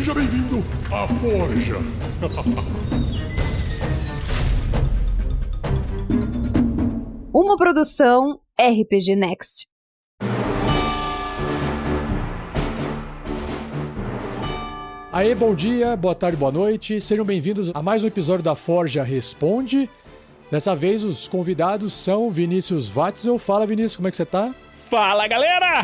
Seja bem-vindo à Forja. Uma produção RPG Next. Aê, bom dia, boa tarde, boa noite. Sejam bem-vindos a mais um episódio da Forja Responde. Dessa vez os convidados são Vinícius Watzel. Fala, Vinícius, como é que você tá? Fala, galera!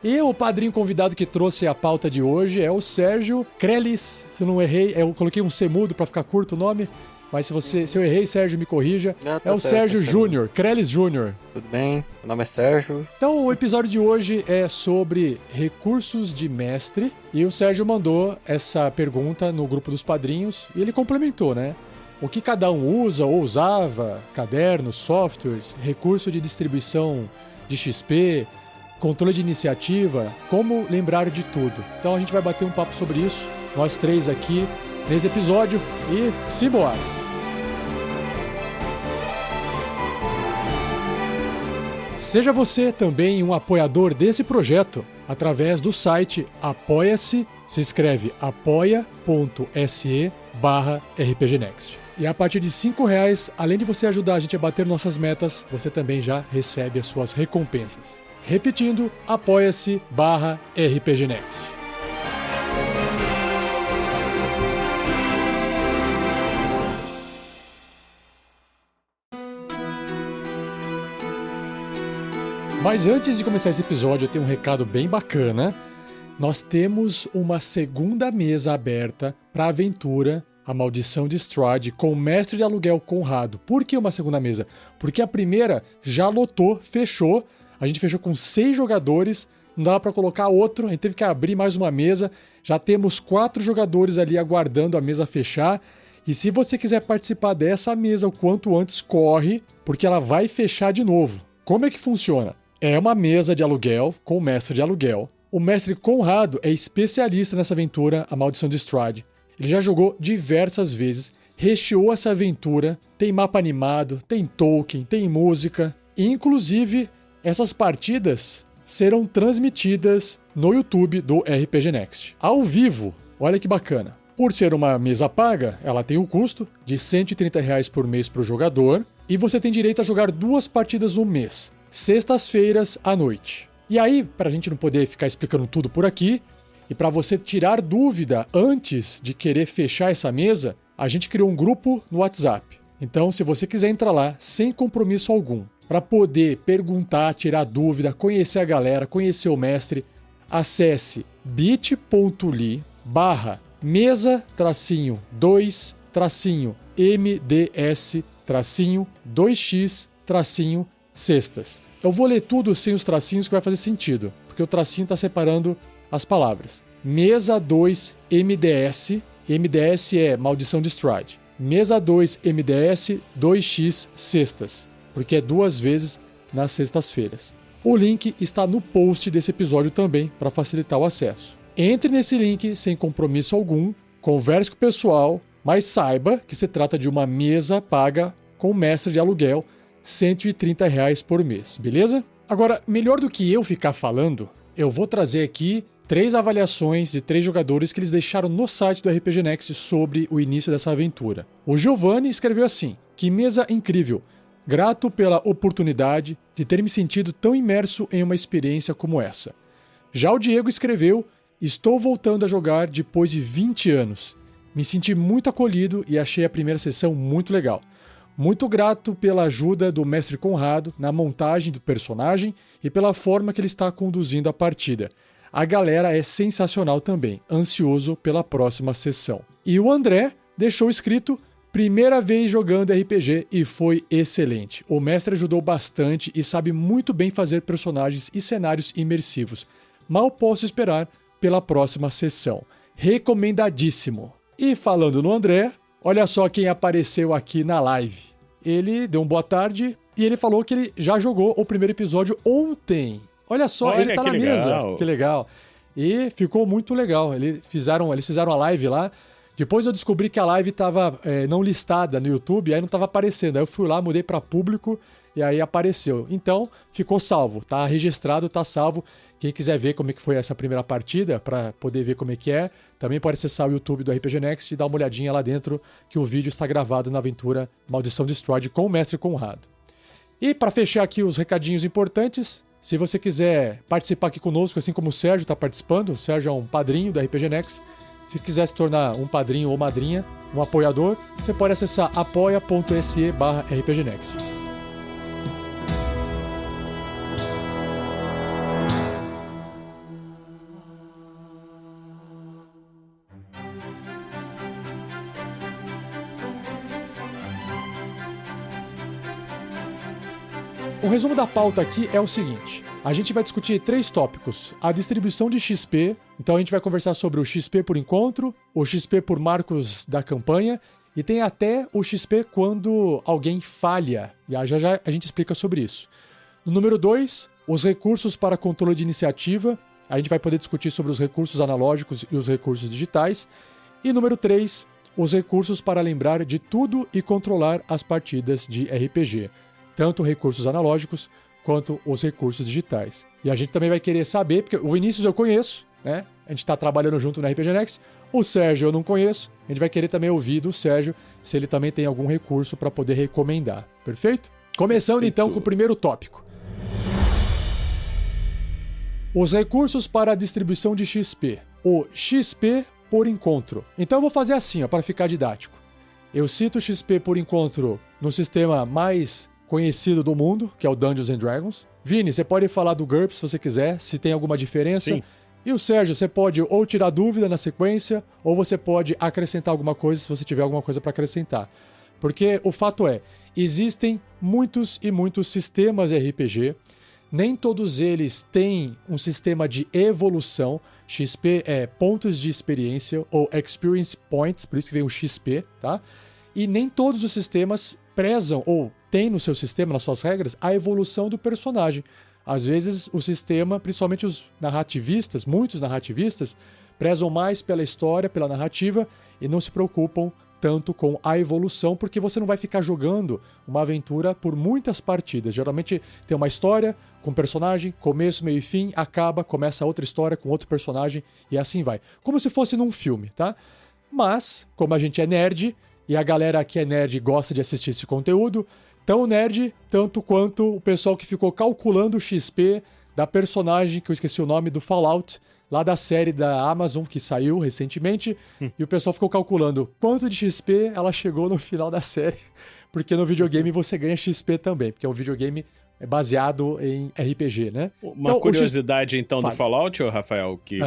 E o padrinho convidado que trouxe a pauta de hoje é o Sérgio Krelis. Se eu não errei, eu coloquei um C mudo pra ficar curto o nome, mas se eu errei, Sérgio, me corrija. Não, é o certo, Sérgio tá Júnior, Krelis Júnior. Tudo bem? Meu nome é Sérgio. Então, o episódio de hoje é sobre recursos de mestre. E o Sérgio mandou essa pergunta no grupo dos padrinhos e ele complementou, né? O que cada um usa ou usava, cadernos, softwares, recurso de distribuição de XP, controle de iniciativa, como lembrar de tudo. Então a gente vai bater um papo sobre isso, nós três aqui, nesse episódio, e simbora! Seja você também um apoiador desse projeto, através do site Apoia-se, se escreve apoia.se/rpgnext. E a partir de R$5, além de você ajudar a gente a bater nossas metas, você também já recebe as suas recompensas. Repetindo, apoia-se/rpgnext. Mas antes de começar esse episódio, eu tenho um recado bem bacana. Nós temos uma segunda mesa aberta para a aventura A Maldição de Strahd com o mestre de aluguel Conrado. Por que uma segunda mesa? Porque a primeira já lotou, fechou. A gente fechou com 6 jogadores, não dava para colocar outro, a gente teve que abrir mais uma mesa. Já temos 4 jogadores ali aguardando a mesa fechar. E se você quiser participar dessa mesa o quanto antes, corre, porque ela vai fechar de novo. Como é que funciona? É uma mesa de aluguel com o mestre de aluguel. O mestre Conrado é especialista nessa aventura, A Maldição de Strahd. Ele já jogou diversas vezes, recheou essa aventura, tem mapa animado, tem token, tem música. E, inclusive, essas partidas serão transmitidas no YouTube do RPG Next. Ao vivo, olha que bacana. Por ser uma mesa paga, ela tem um custo de R$130 por mês para o jogador. E você tem direito a jogar 2 partidas no mês, sextas-feiras à noite. E aí, para a gente não poder ficar explicando tudo por aqui, e para você tirar dúvida antes de querer fechar essa mesa, a gente criou um grupo no WhatsApp. Então, se você quiser entrar lá, sem compromisso algum, para poder perguntar, tirar dúvida, conhecer a galera, conhecer o mestre, acesse bit.ly/mesa-2-MDS-2x-sextas. Eu vou ler tudo sem os tracinhos que vai fazer sentido, porque o tracinho está separando as palavras. Mesa 2 MDS, MDS é Maldição de Strahd. Mesa 2 MDS 2x sextas, porque é 2 vezes nas sextas-feiras. O link está no post desse episódio também, para facilitar o acesso. Entre nesse link sem compromisso algum, converse com o pessoal, mas saiba que se trata de uma mesa paga com mestre de aluguel, R$130 por mês, beleza? Agora, melhor do que eu ficar falando, eu vou trazer aqui 3 avaliações de 3 jogadores que eles deixaram no site do RPG Next sobre o início dessa aventura. O Giovanni escreveu assim: que mesa incrível! Grato pela oportunidade de ter me sentido tão imerso em uma experiência como essa. Já o Diego escreveu: estou voltando a jogar depois de 20 anos. Me senti muito acolhido e achei a primeira sessão muito legal. Muito grato pela ajuda do mestre Conrado na montagem do personagem e pela forma que ele está conduzindo a partida. A galera é sensacional também, ansioso pela próxima sessão. E o André deixou escrito: primeira vez jogando RPG e foi excelente. O mestre ajudou bastante e sabe muito bem fazer personagens e cenários imersivos. Mal posso esperar pela próxima sessão. Recomendadíssimo. E falando no André, olha só quem apareceu aqui na live. Ele deu uma boa tarde e ele falou que ele já jogou o primeiro episódio ontem. Olha só, ele tá na mesa. Que legal. E ficou muito legal. Eles fizeram a live lá. Depois eu descobri que a live estava não listada no YouTube, aí não estava aparecendo. Aí eu fui lá, mudei para público e aí apareceu. Então, ficou salvo, tá registrado, tá salvo. Quem quiser ver como é que foi essa primeira partida, para poder ver como é que é, também pode acessar o YouTube do RPG Next e dar uma olhadinha lá dentro, que o vídeo está gravado na aventura Maldição Destroyed com o Mestre Conrado. E para fechar aqui os recadinhos importantes, se você quiser participar aqui conosco, assim como o Sérgio está participando, o Sérgio é um padrinho do RPG Next. Se quiser se tornar um padrinho ou madrinha, um apoiador, você pode acessar apoia.se/rpgnext. O resumo da pauta aqui é o seguinte: a gente vai discutir 3 tópicos. A distribuição de XP, então a gente vai conversar sobre o XP por encontro, o XP por marcos da campanha, e tem até o XP quando alguém falha. E já já a gente explica sobre isso. No número 2, os recursos para controle de iniciativa. A gente vai poder discutir sobre os recursos analógicos e os recursos digitais. E número 3, os recursos para lembrar de tudo e controlar as partidas de RPG. Tanto recursos analógicos quanto os recursos digitais. E a gente também vai querer saber, porque o Vinícius eu conheço, né? A gente tá trabalhando junto no RPG Next. O Sérgio eu não conheço. A gente vai querer também ouvir do Sérgio se ele também tem algum recurso para poder recomendar. Perfeito? Começando então com o primeiro tópico. Os recursos para a distribuição de XP. O XP por encontro. Então eu vou fazer assim, para ficar didático. Eu cito o XP por encontro no sistema mais conhecido do mundo, que é o Dungeons and Dragons. Vini, você pode falar do GURPS se você quiser, se tem alguma diferença. Sim. E o Sérgio, você pode ou tirar dúvida na sequência, ou você pode acrescentar alguma coisa se você tiver alguma coisa para acrescentar. Porque o fato é, existem muitos e muitos sistemas de RPG, nem todos eles têm um sistema de evolução. XP é pontos de experiência, ou Experience Points, por isso que vem o XP, tá? E nem todos os sistemas prezam ou tem no seu sistema, nas suas regras, a evolução do personagem. Às vezes o sistema, principalmente os narrativistas, muitos narrativistas, prezam mais pela história, pela narrativa e não se preocupam tanto com a evolução, porque você não vai ficar jogando uma aventura por muitas partidas. Geralmente tem uma história com um personagem, começo, meio e fim, acaba, começa outra história com outro personagem e assim vai. Como se fosse num filme, tá? Mas, como a gente é nerd, e a galera que é nerd gosta de assistir esse conteúdo, tão nerd tanto quanto o pessoal que ficou calculando o XP da personagem, que eu esqueci o nome, do Fallout, lá da série da Amazon que saiu recentemente, e o pessoal ficou calculando quanto de XP ela chegou no final da série, porque no videogame você ganha XP também, porque o videogame é baseado em RPG, né? Uma então, curiosidade então do Fale. Fallout, ô Rafael, que...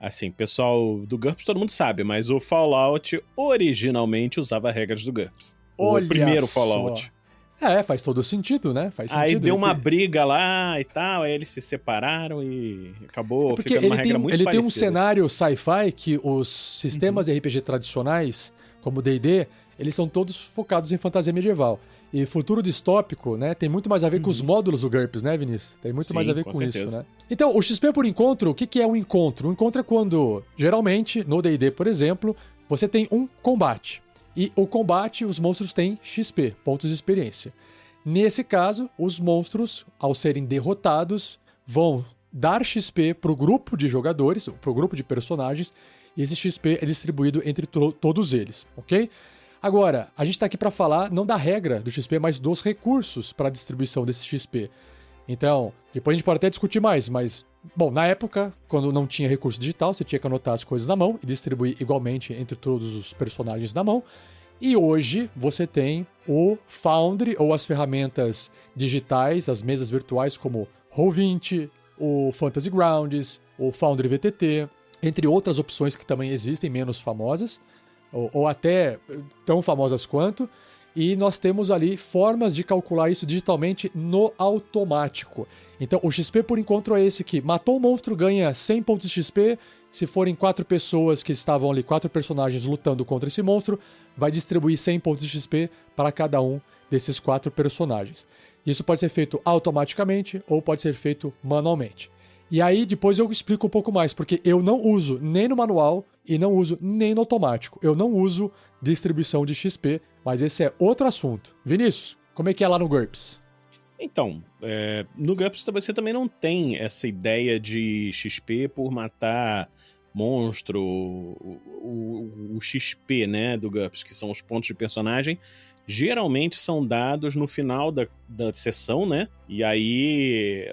Assim, pessoal do GURPS todo mundo sabe, mas o Fallout originalmente usava regras do GURPS. Olha o primeiro só. Fallout. Faz todo sentido, né? Faz sentido. Aí deu uma Ele briga lá e tal, aí eles se separaram e acabou porque ficando uma regra muito ele parecida. tem um cenário sci-fi que os sistemas de RPG tradicionais, como D&D, eles são todos focados em fantasia medieval. E futuro distópico, né, tem muito mais a ver com os módulos do GURPS, né, Vinícius? Tem muito mais a ver com certeza. isso, né? Então, o XP por encontro, o que é um encontro? Um encontro é quando, geralmente, no D&D, por exemplo, você tem um combate. E o combate, os monstros têm XP, pontos de experiência. Nesse caso, os monstros, ao serem derrotados, vão dar XP pro grupo de jogadores, pro grupo de personagens, e esse XP é distribuído entre todos eles, ok? Agora, a gente está aqui para falar não da regra do XP, mas dos recursos para a distribuição desse XP. Então, depois a gente pode até discutir mais, mas, bom, na época, quando não tinha recurso digital, você tinha que anotar as coisas na mão e distribuir igualmente entre todos os personagens na mão. E hoje você tem o Foundry, ou as ferramentas digitais, as mesas virtuais como Roll20, o Fantasy Grounds, o Foundry VTT, entre outras opções que também existem, menos famosas, ou até tão famosas quanto, e nós temos ali formas de calcular isso digitalmente no automático. Então o XP por encontro é esse que matou o monstro, ganha 100 pontos de XP, se forem 4 pessoas que estavam ali, 4 personagens lutando contra esse monstro, vai distribuir 100 pontos de XP para cada um desses 4 personagens. Isso pode ser feito automaticamente ou pode ser feito manualmente. E aí depois eu explico um pouco mais, porque eu não uso nem no manual e não uso nem no automático. Eu não uso distribuição de XP, mas esse é outro assunto. Vinícius, como é que é lá no GURPS? Então, no GURPS você também não tem essa ideia de XP por matar monstro, o XP, né, do GURPS, que são os pontos de personagem, geralmente são dados no final da sessão, né? E aí,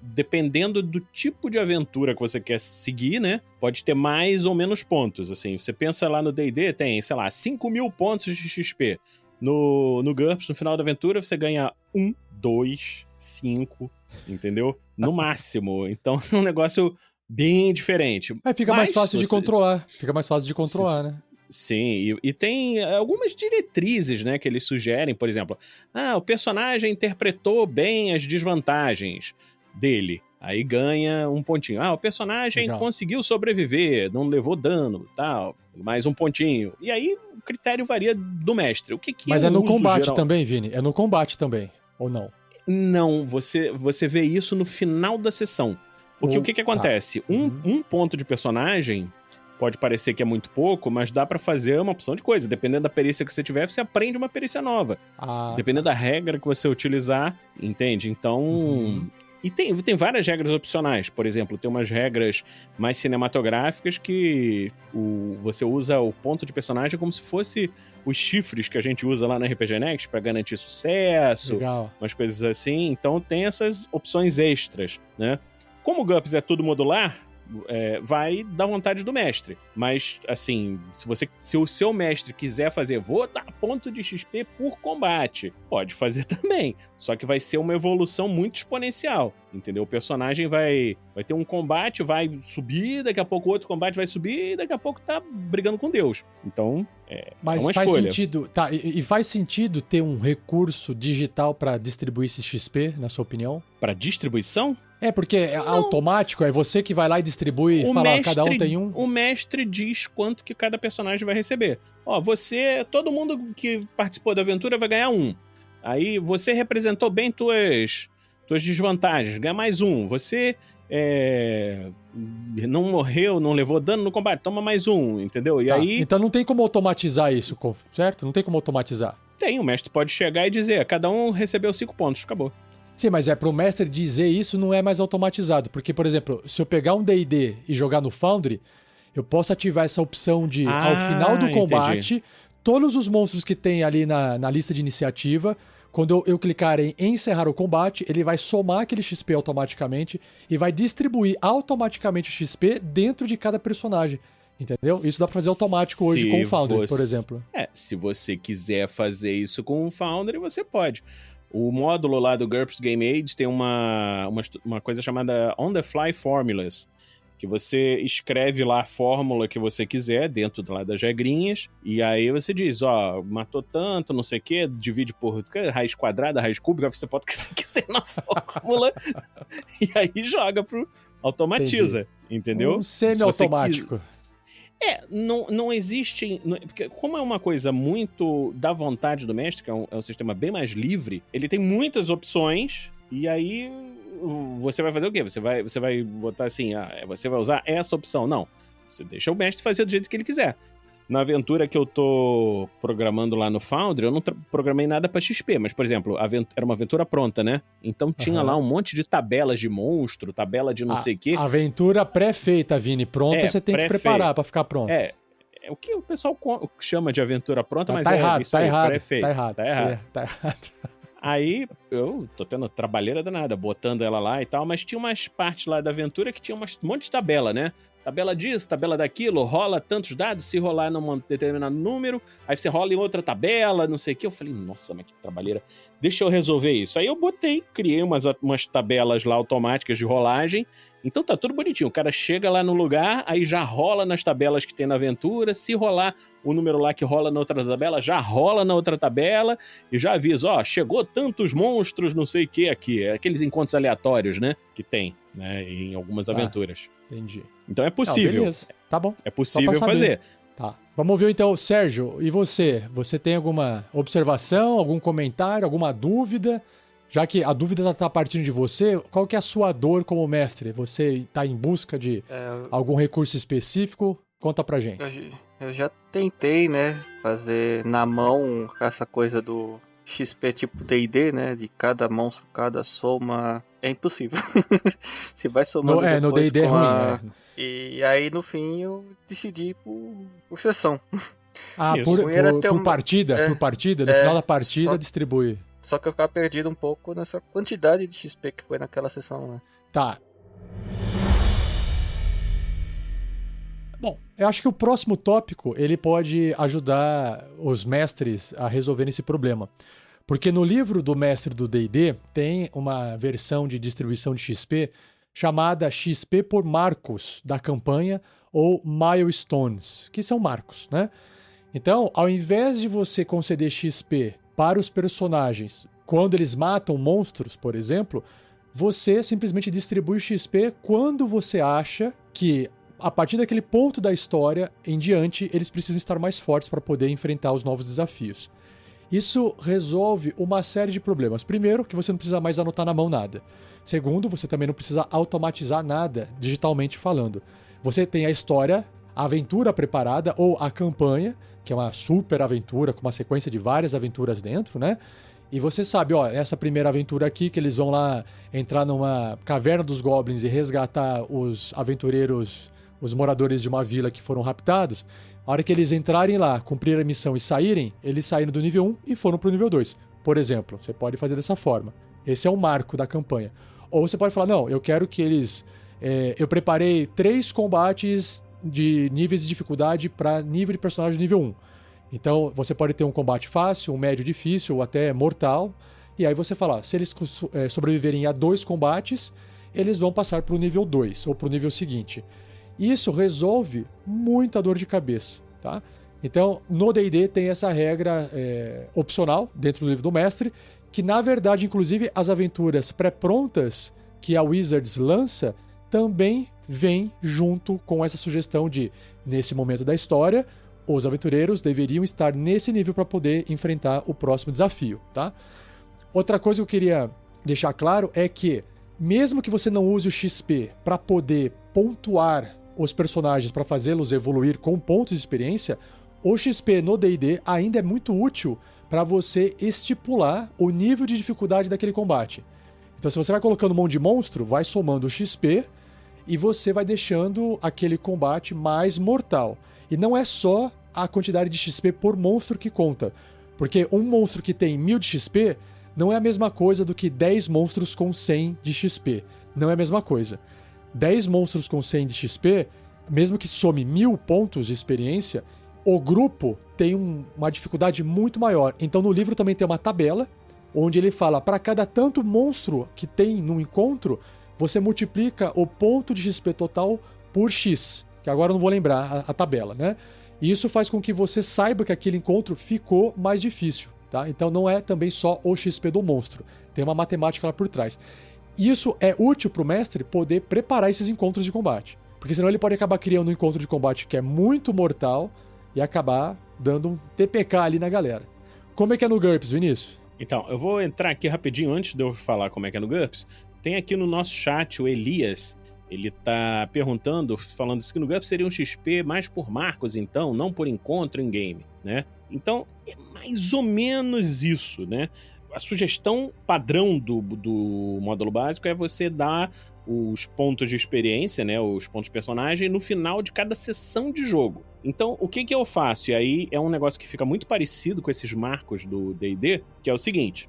dependendo do tipo de aventura que você quer seguir, né? Pode ter mais ou menos pontos, assim. Você pensa lá no D&D, tem, sei lá, 5.000 pontos de XP. No GURPS, no final da aventura, você ganha 1, 2, 5, entendeu? No máximo. Então, é um negócio bem diferente. Fica mais fácil de controlar. Fica mais fácil de controlar, né? Sim, e tem algumas diretrizes, né, que eles sugerem, por exemplo, o personagem interpretou bem as desvantagens dele, aí ganha um pontinho. O personagem conseguiu sobreviver, não levou dano, tal, mais um pontinho. E aí o critério varia do mestre. O que Mas é no combate também, Vini? É no combate também, ou não? Não, você vê isso no final da sessão. Porque o que acontece? Um ponto de personagem pode parecer que é muito pouco, mas dá pra fazer uma opção de coisa. Dependendo da perícia que você tiver, você aprende uma perícia nova. Dependendo da regra que você utilizar, entende? Então... E tem várias regras opcionais. Por exemplo, tem umas regras mais cinematográficas que você usa o ponto de personagem como se fosse os chifres que a gente usa lá na RPG Next pra garantir sucesso. Legal. Umas coisas assim. Então tem essas opções extras, né? Como o GURPS é tudo modular, vai da vontade do mestre. Mas, assim, se o seu mestre quiser fazer, vou dar ponto de XP por combate, pode fazer também. Só que vai ser uma evolução muito exponencial, entendeu? O personagem vai ter um combate, vai subir, daqui a pouco outro combate vai subir, e daqui a pouco tá brigando com Deus. Então, mas uma faz escolha. Sentido, e faz sentido ter um recurso digital pra distribuir esse XP, na sua opinião? Pra distribuição? Porque é automático, é você que vai lá e distribui e fala, cada um tem um. O mestre diz quanto que cada personagem vai receber. Todo mundo que participou da aventura vai ganhar 1. Aí você representou bem tuas desvantagens, ganha mais 1. Você não morreu, não levou dano no combate, toma mais 1, entendeu? E aí... Então não tem como automatizar isso, certo? Não tem como automatizar. Tem, o mestre pode chegar e dizer, cada um recebeu 5 pontos, acabou. Sim, mas pro mestre dizer isso não é mais automatizado, porque, por exemplo, se eu pegar um D&D e jogar no Foundry, eu posso ativar essa opção de, ao final do combate, entendi. Todos os monstros que tem ali na lista de iniciativa, quando eu clicar em encerrar o combate, ele vai somar aquele XP automaticamente e vai distribuir automaticamente o XP dentro de cada personagem. Entendeu? Isso dá pra fazer automático hoje com o Foundry, por exemplo. Se você quiser fazer isso com o Foundry, você pode. O módulo lá do GURPS Game Age tem uma coisa chamada On The Fly Formulas, que você escreve lá a fórmula que você quiser dentro lá das regrinhas, e aí você diz, matou tanto, não sei o quê, divide por raiz quadrada, raiz cúbica, você bota o que você quiser na fórmula, e aí joga automatiza, entendeu? Um semi-automático. Não existe... Porque como é uma coisa muito da vontade do mestre, que é um sistema bem mais livre, ele tem muitas opções, e aí você vai fazer o quê? Você vai botar assim, você vai usar essa opção. Não, você deixa o mestre fazer do jeito que ele quiser. Na aventura que eu tô programando lá no Foundry, eu não programei nada pra XP, mas, por exemplo, era uma aventura pronta, né? Então tinha lá um monte de tabelas de monstro, tabela de não sei o quê. Aventura pré-feita, Vini. Pronta, você tem que preparar pra ficar pronto. É o que o pessoal chama de aventura pronta, mas errado, isso aí, pré-feito. Tá errado. Aí, eu tô tendo trabalheira danada, botando ela lá e tal, mas tinha umas partes lá da aventura que tinha um monte de tabela, né? Tabela disso, tabela daquilo, rola tantos dados, se rolar num determinado número, aí você rola em outra tabela, não sei o que. Eu falei, nossa, mas que trabalheira. Deixa eu resolver isso. Aí eu criei umas tabelas lá automáticas de rolagem. Então tá tudo bonitinho. O cara chega lá no lugar, aí já rola nas tabelas que tem na aventura. Se rolar o número lá que rola na outra tabela, já rola na outra tabela e já avisa, chegou tantos monstros, não sei o que aqui. Aqueles encontros aleatórios, né? Que tem, né? Em algumas aventuras. Entendi. Então é possível. Beleza. Tá bom. É possível fazer. Tá. Vamos ouvir então, Sérgio. E você? Você tem alguma observação, algum comentário, alguma dúvida? Já que a dúvida está partindo de você, qual que é a sua dor como mestre? Você está em busca de algum recurso específico? Conta pra gente. Eu já tentei, né, fazer na mão essa coisa do XP tipo D&D, né? De cada monstro, cada soma. É impossível. Você vai somando No depois D&D é com ruim, E aí, no fim, eu decidi por sessão. Ah, Isso. por, Ruim era por, ter por um- partida? é, Por partida? No é, final da partida, só- distribui. Só que eu ficava perdido um pouco nessa quantidade de XP que foi naquela sessão, né? Tá. Bom, eu acho que o próximo tópico, ele pode ajudar os mestres a resolverem esse problema. Porque no livro do mestre do D&D, tem uma versão de distribuição de XP chamada XP por marcos da campanha, ou milestones, que são marcos, né? Então, ao invés de você conceder XP para os personagens quando eles matam monstros, por exemplo, você simplesmente distribui XP quando você acha que, a partir daquele ponto da história em diante, eles precisam estar mais fortes para poder enfrentar os novos desafios. Isso resolve uma série de problemas. Primeiro, que você não precisa mais anotar na mão nada. Segundo, você também não precisa automatizar nada, digitalmente falando. Você tem a história, a aventura preparada, ou a campanha, que é uma super aventura com uma sequência de várias aventuras dentro, né? E você sabe, ó, essa primeira aventura aqui, que eles vão lá entrar numa caverna dos goblins e resgatar os aventureiros, os moradores de uma vila que foram raptados. A hora que eles entrarem lá, cumprir a missão e saírem, eles saíram do nível 1 e foram pro nível 2. Por exemplo, você pode fazer dessa forma. Esse é o marco da campanha. Ou você pode falar, não, eu quero que eles... eu preparei 3 combates de níveis de dificuldade para nível de personagem nível 1. Então, você pode ter um combate fácil, um médio difícil ou até mortal. E aí você fala, se eles sobreviverem a 2 combates, eles vão passar pro nível 2 ou pro nível seguinte. Isso resolve muita dor de cabeça, tá? Então, no D&D tem essa regra opcional dentro do livro do mestre, que na verdade, inclusive, as aventuras pré-prontas que a Wizards lança também vem junto com essa sugestão de, nesse momento da história, os aventureiros deveriam estar nesse nível para poder enfrentar o próximo desafio, tá? Outra coisa que eu queria deixar claro é que, mesmo que você não use o XP para poder pontuar os personagens para fazê-los evoluir com pontos de experiência, o XP no D&D ainda é muito útil para você estipular o nível de dificuldade daquele combate. Então, se você vai colocando mão de monstro, vai somando o XP e você vai deixando aquele combate mais mortal. E não é só a quantidade de XP por monstro que conta, porque um monstro que tem 1000 de XP não é a mesma coisa do que 10 monstros com 100 de XP. Não é a mesma coisa. 10 monstros com 100 de XP, mesmo que some 1000 pontos de experiência, o grupo tem uma dificuldade muito maior. Então no livro também tem uma tabela, onde ele fala, para cada tanto monstro que tem no encontro, você multiplica o ponto de XP total por X, que agora eu não vou lembrar a tabela, né? E isso faz com que você saiba que aquele encontro ficou mais difícil, tá? Então não é também só o XP do monstro, tem uma matemática lá por trás. Isso é útil para o mestre poder preparar esses encontros de combate. Porque senão ele pode acabar criando um encontro de combate que é muito mortal e acabar dando um TPK ali na galera. Como é que é no GURPS, Vinícius? Então, eu vou entrar aqui rapidinho antes de eu falar como é que é no GURPS. Tem aqui no nosso chat o Elias, ele tá perguntando, falando que no GURPS seria um XP mais por marcos, então, não por encontro em game, né? Então, é mais ou menos isso, né? A sugestão padrão do módulo básico é você dar os pontos de experiência, né, os pontos de personagem, no final de cada sessão de jogo. Então, o que eu faço? E aí é um negócio que fica muito parecido com esses marcos do D&D, que é o seguinte: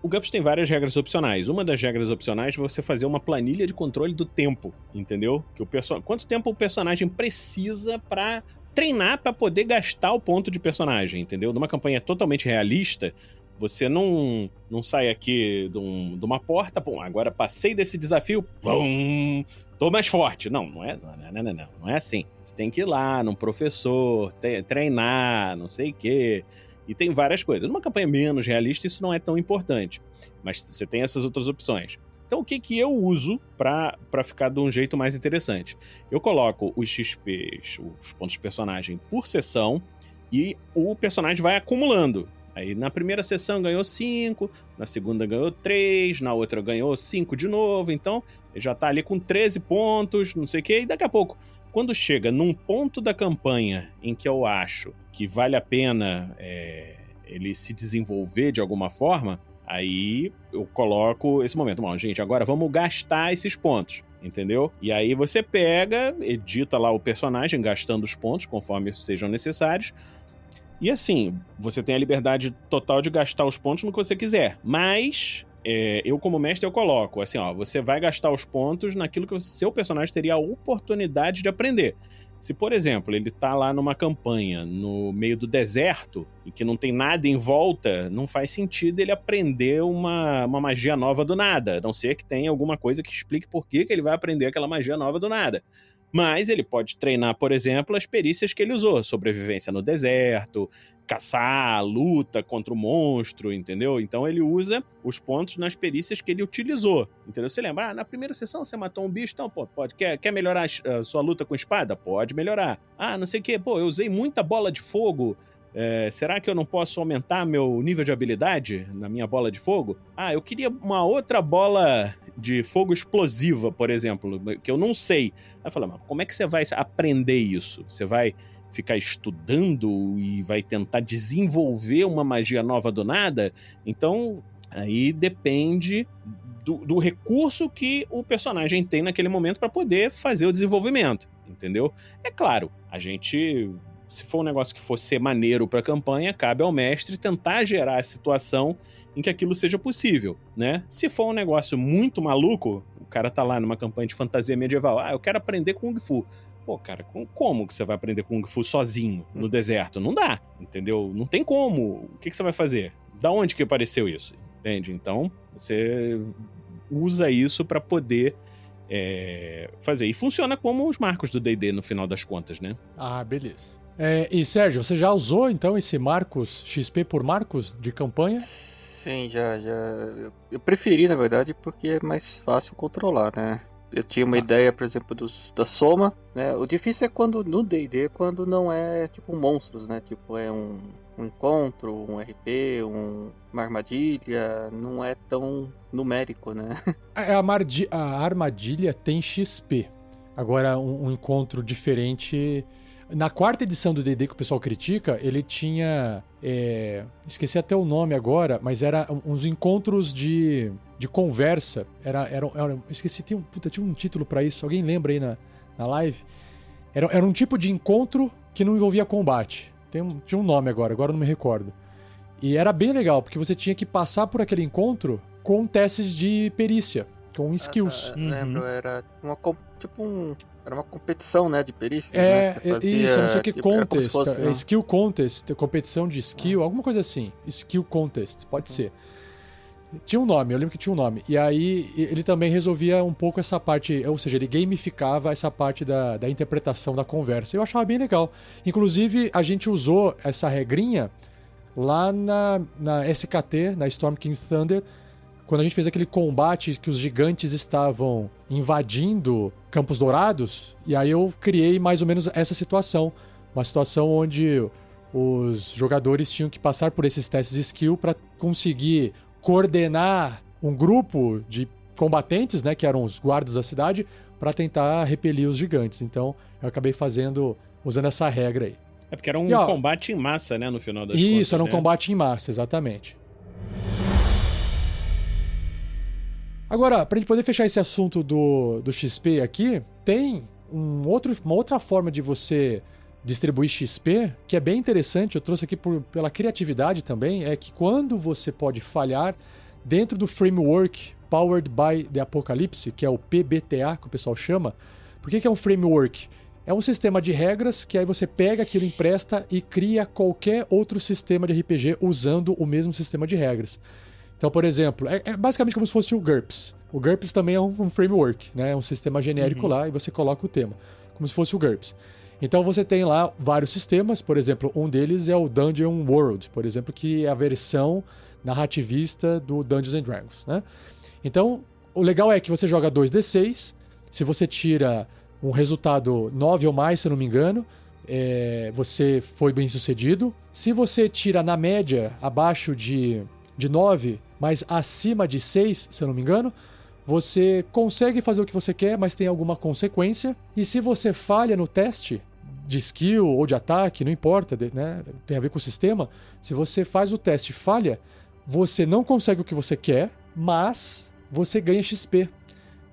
o GURPS tem várias regras opcionais. Uma das regras opcionais é você fazer uma planilha de controle do tempo, entendeu? Que quanto tempo o personagem precisa para treinar para poder gastar o ponto de personagem, entendeu? Numa campanha totalmente realista, você não sai aqui de uma porta, bom, agora passei desse desafio, bum, tô mais forte. Não é assim. Você tem que ir lá num professor, treinar, não sei o quê. E tem várias coisas. Numa campanha menos realista, isso não é tão importante. Mas você tem essas outras opções. Então, o que eu uso para ficar de um jeito mais interessante? Eu coloco os XPs, os pontos de personagem, por sessão, e o personagem vai acumulando. Aí na primeira sessão ganhou 5, na segunda ganhou 3, na outra ganhou 5 de novo, então ele já tá ali com 13 pontos, não sei o que, e daqui a pouco, quando chega num ponto da campanha em que eu acho que vale a pena ele se desenvolver de alguma forma, aí eu coloco esse momento. Bom, gente, agora vamos gastar esses pontos, entendeu? E aí você pega, edita lá o personagem gastando os pontos conforme sejam necessários. E assim, você tem a liberdade total de gastar os pontos no que você quiser. Mas eu como mestre eu coloco assim, ó, você vai gastar os pontos naquilo que o seu personagem teria a oportunidade de aprender. Se, por exemplo, ele tá lá numa campanha no meio do deserto e que não tem nada em volta, não faz sentido ele aprender uma magia nova do nada, a não ser que tenha alguma coisa que explique por que ele vai aprender aquela magia nova do nada. Mas ele pode treinar, por exemplo, as perícias que ele usou. Sobrevivência no deserto, caçar, luta contra o monstro, entendeu? Então ele usa os pontos nas perícias que ele utilizou, entendeu? Você lembra, na primeira sessão você matou um bicho, então, pô, pode. Quer melhorar a sua luta com espada? Pode melhorar. Não sei o quê, pô, eu usei muita bola de fogo. Será que eu não posso aumentar meu nível de habilidade na minha bola de fogo? Eu queria uma outra bola de fogo explosiva, por exemplo, que eu não sei. Aí eu falo, mas como é que você vai aprender isso? Você vai ficar estudando e vai tentar desenvolver uma magia nova do nada? Então, aí depende do recurso que o personagem tem naquele momento para poder fazer o desenvolvimento, entendeu? É claro, a gente... Se for um negócio que for ser maneiro pra campanha, cabe ao mestre tentar gerar a situação em que aquilo seja possível, né? Se for um negócio muito maluco, o cara tá lá numa campanha de fantasia medieval, eu quero aprender Kung Fu. Pô, cara, como que você vai aprender Kung Fu sozinho no deserto? Não dá, entendeu? Não tem como. O que você vai fazer? Da onde que apareceu isso? Entende? Então, você usa isso pra poder fazer. E funciona como os marcos do D&D no final das contas, né? Beleza. E Sérgio, você já usou então esse Marcos, XP por Marcos de campanha? Sim, já. Eu preferi, na verdade, porque é mais fácil controlar, né? Eu tinha uma ideia, por exemplo, da soma, né? O difícil é quando, no D&D, quando não é tipo monstros, né? Tipo, é um encontro, um RP, uma armadilha, não é tão numérico, né? A armadilha tem XP. Agora, um encontro diferente... Na quarta edição do D&D que o pessoal critica, ele tinha... esqueci até o nome agora, mas era uns encontros de conversa. Esqueci, tinha um título pra isso. Alguém lembra aí na live? Era um tipo de encontro que não envolvia combate. Tinha um nome agora eu não me recordo. E era bem legal, porque você tinha que passar por aquele encontro com testes de perícia, com skills. Lembro, era era uma competição, né, de perícias, né? Isso, não sei o que, contest, skill contest, competição de skill, alguma coisa assim, skill contest, pode ser. Tinha um nome, eu lembro que tinha um nome. E aí ele também resolvia um pouco essa parte, ou seja, ele gamificava essa parte da interpretação da conversa. Eu achava bem legal. Inclusive, a gente usou essa regrinha lá na SKT, na Storm King's Thunder, quando a gente fez aquele combate que os gigantes estavam invadindo Campos Dourados, e aí eu criei mais ou menos essa situação. Uma situação onde os jogadores tinham que passar por esses testes de skill para conseguir coordenar um grupo de combatentes, né, que eram os guardas da cidade, para tentar repelir os gigantes. Então eu acabei usando essa regra aí. Porque era um combate em massa, né, no final das contas. Isso, era um combate em massa, exatamente. Agora, pra gente poder fechar esse assunto do XP aqui, tem uma outra forma de você distribuir XP, que é bem interessante, eu trouxe aqui pela criatividade também, é que quando você pode falhar dentro do framework Powered by the Apocalypse, que é o PBTA, que o pessoal chama. Por que é um framework? É um sistema de regras que aí você pega aquilo, empresta e cria qualquer outro sistema de RPG usando o mesmo sistema de regras. Então, por exemplo, é basicamente como se fosse o GURPS. O GURPS também é um framework, né? É um sistema genérico lá e você coloca o tema, como se fosse o GURPS. Então você tem lá vários sistemas, por exemplo, um deles é o Dungeon World, por exemplo, que é a versão narrativista do Dungeons and Dragons, né? Então, o legal é que você joga 2d6, se você tira um resultado 9 ou mais, se eu não me engano, você foi bem sucedido. Se você tira na média abaixo de 9, mas acima de 6, se eu não me engano, você consegue fazer o que você quer, mas tem alguma consequência. E se você falha no teste, de skill ou de ataque, não importa, né? Tem a ver com o sistema. Se você faz o teste e falha, você não consegue o que você quer, mas você ganha XP.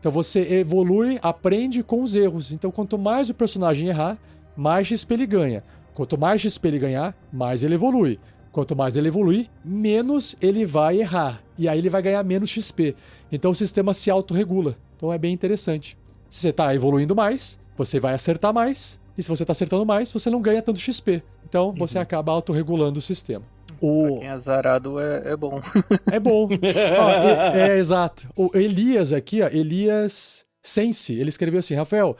Então você evolui, aprende com os erros. Então quanto mais o personagem errar, mais XP ele ganha. Quanto mais XP ele ganhar, mais ele evolui. Quanto mais ele evoluir, menos ele vai errar. E aí ele vai ganhar menos XP. Então o sistema se autorregula. Então é bem interessante. Se você está evoluindo mais, você vai acertar mais. E se você está acertando mais, você não ganha tanto XP. Então você acaba autorregulando o sistema. Pra quem é azarado é bom. É bom. Exato. O Elias aqui, ó, Elias Sense, ele escreveu assim: Rafael,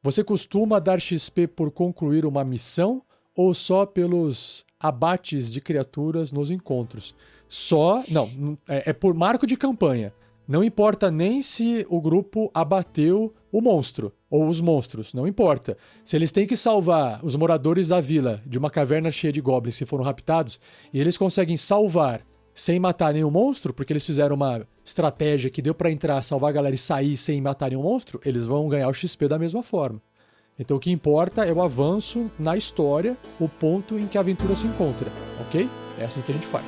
você costuma dar XP por concluir uma missão ou só pelos abates de criaturas nos encontros? Não, é por marco de campanha. Não importa nem se o grupo abateu o monstro ou os monstros, não importa. Se eles têm que salvar os moradores da vila de uma caverna cheia de goblins que foram raptados e eles conseguem salvar sem matar nenhum monstro, porque eles fizeram uma estratégia que deu pra entrar, salvar a galera e sair sem matar nenhum monstro, eles vão ganhar o XP da mesma forma. Então o que importa é o avanço na história, o ponto em que a aventura se encontra, ok? É assim que a gente faz.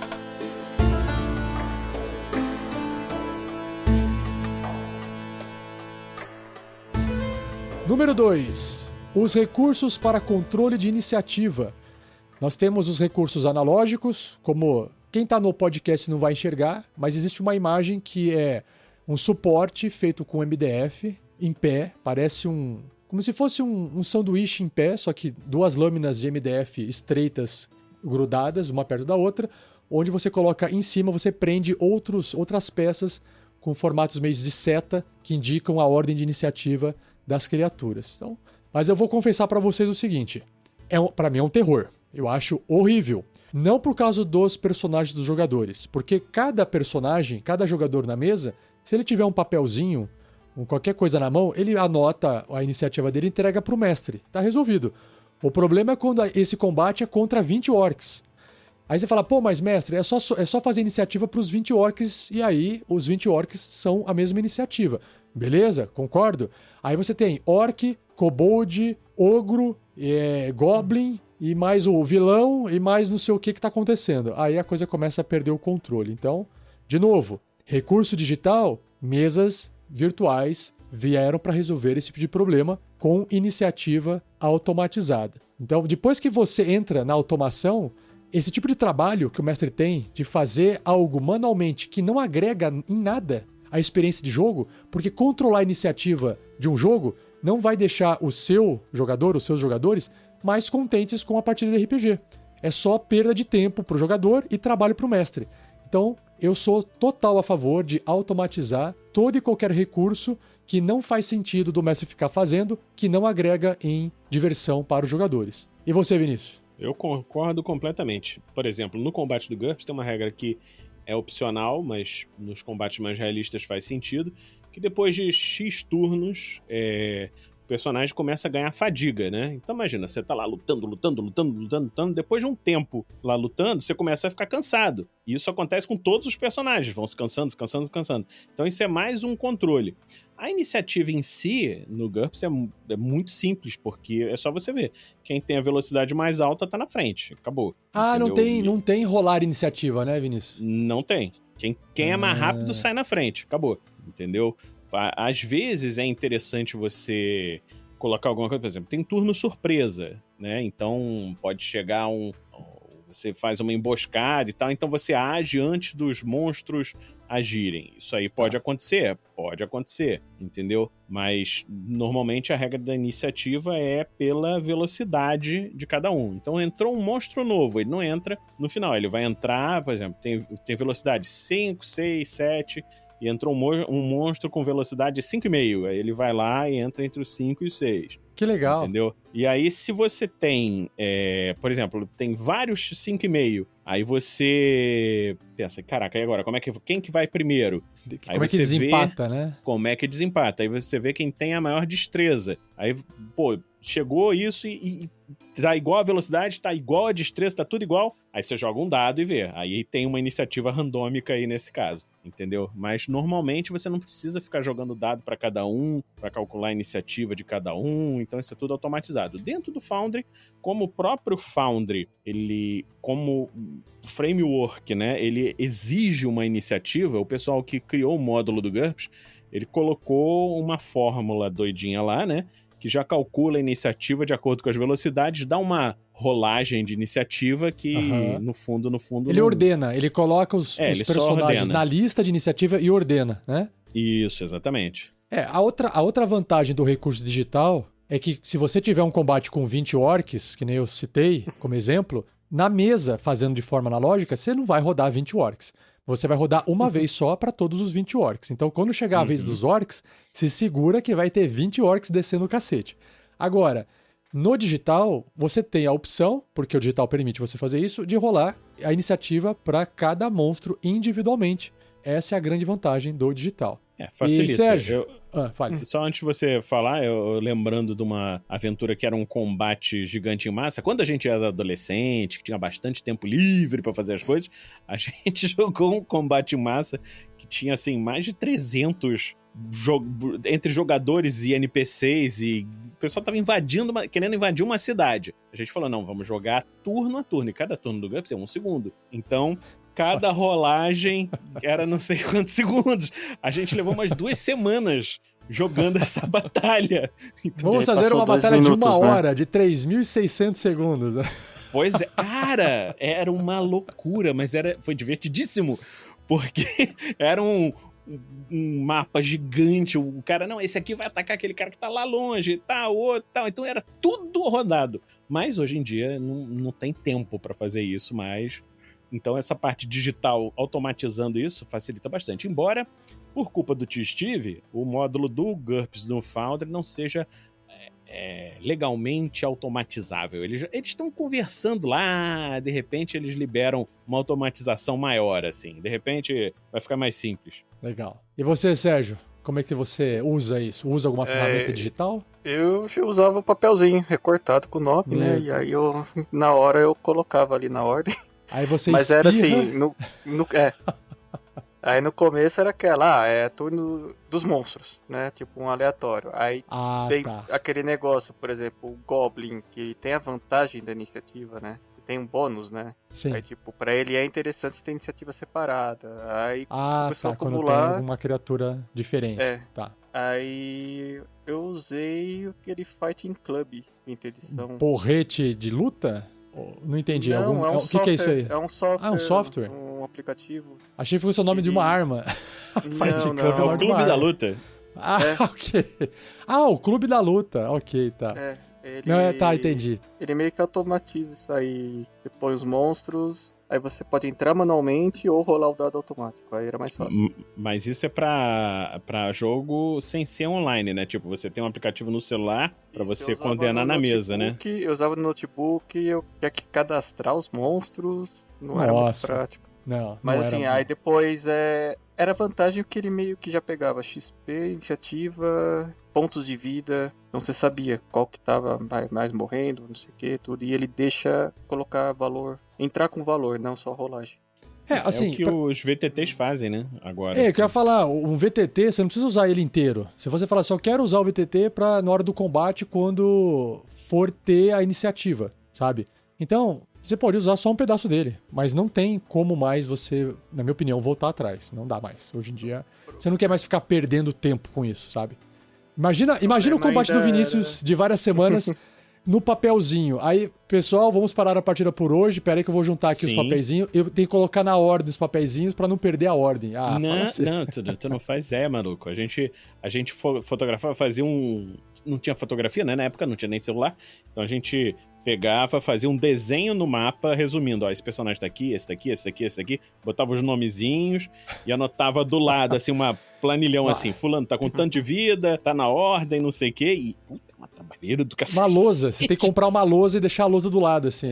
Número 2. Os recursos para controle de iniciativa. Nós temos os recursos analógicos, como quem está no podcast não vai enxergar, mas existe uma imagem que é um suporte feito com MDF em pé, parece como se fosse um sanduíche em pé, só que duas lâminas de MDF estreitas grudadas, uma perto da outra, onde você coloca em cima, você prende outras peças com formatos meio de seta que indicam a ordem de iniciativa das criaturas. Então, mas eu vou confessar pra vocês o seguinte, pra mim é um terror. Eu acho horrível. Não por causa dos personagens dos jogadores, porque cada personagem, cada jogador na mesa, se ele tiver um papelzinho, qualquer coisa na mão, ele anota a iniciativa dele e entrega pro mestre. Tá resolvido. O problema é quando esse combate é contra 20 orcs. Aí você fala, pô, mas mestre, é só fazer iniciativa pros 20 orcs e aí os 20 orcs são a mesma iniciativa. Beleza? Concordo? Aí você tem orc, kobold, ogro, goblin e mais o vilão e mais não sei o que tá acontecendo. Aí a coisa começa a perder o controle. Então, de novo, recurso digital, mesas virtuais vieram para resolver esse tipo de problema com iniciativa automatizada. Então, depois que você entra na automação, esse tipo de trabalho que o mestre tem de fazer algo manualmente que não agrega em nada a experiência de jogo, porque controlar a iniciativa de um jogo não vai deixar o seu jogador, os seus jogadores, mais contentes com a partida de RPG. É só perda de tempo pro jogador e trabalho pro mestre. Então, eu sou total a favor de automatizar todo e qualquer recurso que não faz sentido do mestre ficar fazendo, que não agrega em diversão para os jogadores. E você, Vinícius? Eu concordo completamente. Por exemplo, no combate do GURPS tem uma regra que é opcional, mas nos combates mais realistas faz sentido, que depois de X turnos, o personagem começa a ganhar fadiga, né? Então imagina, você tá lá lutando, depois de um tempo lá lutando, você começa a ficar cansado. E isso acontece com todos os personagens, vão se cansando. Então isso é mais um controle. A iniciativa em si, no GURPS, é muito simples, porque é só você ver. Quem tem a velocidade mais alta tá na frente. Acabou. Ah, não tem rolar iniciativa, né, Vinícius? Não tem. Quem é mais rápido sai na frente. Acabou. Entendeu? Às vezes é interessante você colocar alguma coisa, por exemplo, tem turno surpresa, né? Então pode chegar você faz uma emboscada e tal, então você age antes dos monstros agirem. Isso aí pode acontecer, entendeu? Mas normalmente a regra da iniciativa é pela velocidade de cada um. Então entrou um monstro novo, ele não entra no final, ele vai entrar, por exemplo, tem velocidade 5, 6, 7, e entrou um monstro com velocidade 5,5, aí ele vai lá e entra entre os 5 e os 6. Que legal. Entendeu? E aí, se você tem, por exemplo, tem vários 5,5, aí você pensa, caraca, e agora? Quem que vai primeiro? Como é que desempata, né? Como é que desempata? Aí você vê quem tem a maior destreza. Aí, pô, chegou isso e tá igual a velocidade, tá igual a destreza, tá tudo igual. Aí você joga um dado e vê. Aí tem uma iniciativa randômica aí nesse caso. entendeu? Mas normalmente você não precisa ficar jogando dado para cada um, para calcular a iniciativa de cada um, então isso é tudo automatizado. Dentro do Foundry, como o próprio Foundry, ele, como framework, né, ele exige uma iniciativa, o pessoal que criou o módulo do GURPS, ele colocou uma fórmula doidinha lá, né, que já calcula a iniciativa de acordo com as velocidades, dá uma rolagem de iniciativa que, no fundo... Ele ordena, ele coloca os ele personagens na lista de iniciativa e ordena, né? Isso, exatamente. A outra vantagem do recurso digital é que se você tiver um combate com 20 orcs, que nem eu citei como exemplo, na mesa, fazendo de forma analógica, você não vai rodar 20 orcs. Você vai rodar uma vez só para todos os 20 orcs. Então, quando chegar a vez dos orcs, se segura que vai ter 20 orcs descendo o cacete. Agora, no digital, você tem a opção, porque o digital permite você fazer isso, de rolar a iniciativa para cada monstro individualmente. Essa é a grande vantagem do digital. Facilita. E, Sérgio, fale. Só antes de você falar, eu lembrando de uma aventura que era um combate gigante em massa, quando a gente era adolescente, que tinha bastante tempo livre pra fazer as coisas, a gente jogou um combate em massa que tinha, assim, mais de 300 entre jogadores e NPCs, e o pessoal tava querendo invadir uma cidade. A gente falou, não, vamos jogar turno a turno, e cada turno do GURPS é 1 segundo. Então... cada rolagem era não sei quantos segundos. A gente levou umas 2 semanas jogando essa batalha. Então, vamos fazer uma batalha de 1 hora, de 3.600 segundos. Pois é, cara, era uma loucura, mas foi divertidíssimo, porque era um mapa gigante, o cara, não, esse aqui vai atacar aquele cara que tá lá longe, o outro, tal, então era tudo rodado. Mas hoje em dia não tem tempo pra fazer isso mais. Então essa parte digital automatizando isso facilita bastante. Embora, por culpa do tio Steve, o módulo do GURPS no Foundry não seja legalmente automatizável. Eles estão conversando lá, de repente eles liberam uma automatização maior, assim. De repente vai ficar mais simples. Legal. E você, Sérgio? Como é que você usa isso? Usa alguma ferramenta digital? Eu usava o papelzinho recortado com o nome, né? E aí na hora eu colocava ali na ordem. Aí você Mas espirra... era assim, Aí no começo era aquela, turno dos monstros, né? Tipo um aleatório. Aí tem aquele negócio, por exemplo, o Goblin, que ele tem a vantagem da iniciativa, né? Tem um bônus, né? Sim. Aí, tipo, pra ele é interessante ter iniciativa separada. Aí começou a quando acumular... tem alguma criatura diferente. Tá. Aí eu usei aquele Fighting Club, quinta edição. Porrete de luta? Não entendi. Não, o que é isso aí? É um software. Um software? Um aplicativo. Achei que fosse o nome de uma arma. Fighting Club é o nome de uma Clube da arma. Luta. Ok. O Clube da Luta. Ok, tá. Entendi. Ele meio que automatiza isso aí. Você põe os monstros, aí você pode entrar manualmente ou rolar o dado automático. Aí era mais fácil. Mas isso é pra jogo sem ser online, né? Tipo, você tem um aplicativo no celular pra você coordenar na mesa, né? Eu usava no notebook, eu tinha que cadastrar os monstros. Não era muito prático. Mas assim, aí depois era vantagem que ele meio que já pegava XP, iniciativa, pontos de vida. Então você sabia qual que tava mais morrendo, não sei o que, tudo. E ele deixa colocar valor, entrar com valor, não só rolagem. Assim, o que os VTTs fazem, né? Agora. Eu ia falar, um VTT, você não precisa usar ele inteiro. Se você falar, só quero usar o VTT na hora do combate quando for ter a iniciativa, sabe? Então, você pode usar só um pedaço dele, mas não tem como mais você, na minha opinião, voltar atrás. Não dá mais. Hoje em dia, você não quer mais ficar perdendo tempo com isso, sabe? Imagina o combate do Vinícius de várias semanas no papelzinho. Aí, pessoal, vamos parar a partida por hoje. Pera aí que eu vou juntar aqui os papeizinhos. Eu tenho que colocar na ordem os papeizinhos pra não perder a ordem. Não, tu não faz maluco. A gente fotografava, fazia não tinha fotografia, né? Na época não tinha nem celular. Então a gente pegava, fazia um desenho no mapa, resumindo, esse personagem tá aqui, esse daqui, esse daqui, esse daqui, botava os nomezinhos e anotava do lado, assim, uma planilhão assim, fulano tá com tanto de vida, tá na ordem, não sei o quê, e puta, uma trabalheira do cacete. Uma lousa, você tem que comprar uma lousa e deixar a lousa do lado, assim.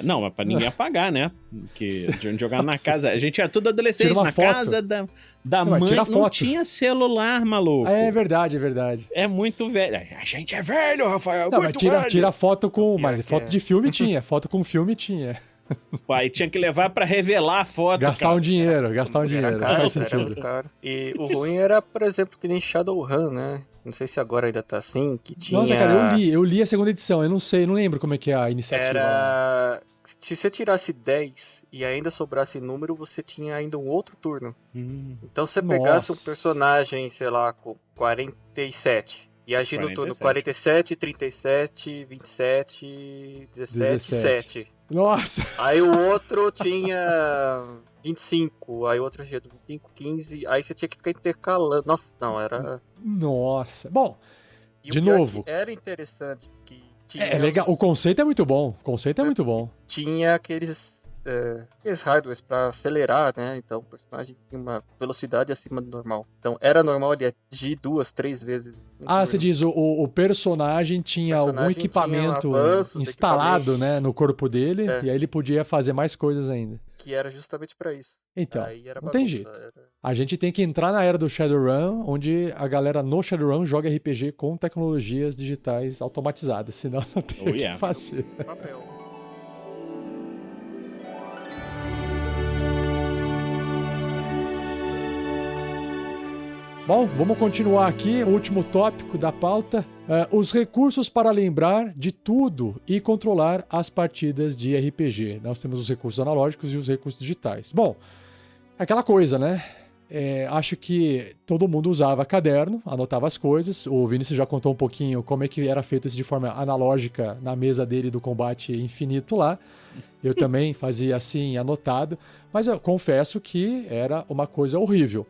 Não, mas pra ninguém apagar, né? Porque a gente jogava na casa, a gente era tudo adolescente, na foto. casa da mãe, não tinha celular, maluco. É verdade. É muito velho. A gente é velho, Rafael, não, muito mas velho. tira foto com... Mas foto de filme tinha, foto com filme tinha. Pô, aí tinha que levar pra revelar a foto, Gastar cara. um dinheiro, gastar um Era dinheiro. caro, Faz era sentido. muito caro. E o ruim era, por exemplo, que nem Shadowrun, né? Não sei se agora ainda tá assim, que tinha... Nossa, cara, eu li a segunda edição, eu não sei, não lembro como é que é a iniciativa. Era... Se você tirasse 10 e ainda sobrasse número, você tinha ainda um outro turno. Então se você pegasse um Nossa. personagem, sei lá, com 47 e agir no turno 47, 37, 27, 17, 7. Nossa, Aí o outro tinha 25, aí o outro tinha 25, 15, aí você tinha que ficar intercalando. Nossa, não, era... nossa. Bom, E o de pior novo. que era interessante que tinha É legal, o conceito é muito bom. O conceito é muito bom. tinha aqueles hardwares pra acelerar, né? Então o personagem tinha uma velocidade acima do normal. Então era normal ele agir 2, 3 vezes. no Ah, turno. você diz, o personagem tinha algum personagem tinha equipamento avanços, instalado, né, no corpo dele, É. e aí ele podia fazer mais coisas ainda. Que era justamente pra isso. Então, Aí era não tem bagunça, jeito. era- A gente tem que entrar na era do Shadowrun, onde a galera no Shadowrun joga RPG com tecnologias digitais automatizadas, senão não tem Oh, o que yeah. fazer. papel. Bom, vamos continuar aqui, o último tópico da pauta. Os recursos para lembrar de tudo e controlar as partidas de RPG. Nós temos os recursos analógicos e os recursos digitais. Bom, aquela coisa, né? Acho que todo mundo usava caderno, anotava as coisas. O Vinícius já contou um pouquinho como é que era feito isso de forma analógica na mesa dele do combate infinito lá. Eu também fazia assim, anotado. Mas eu confesso que era uma coisa horrível.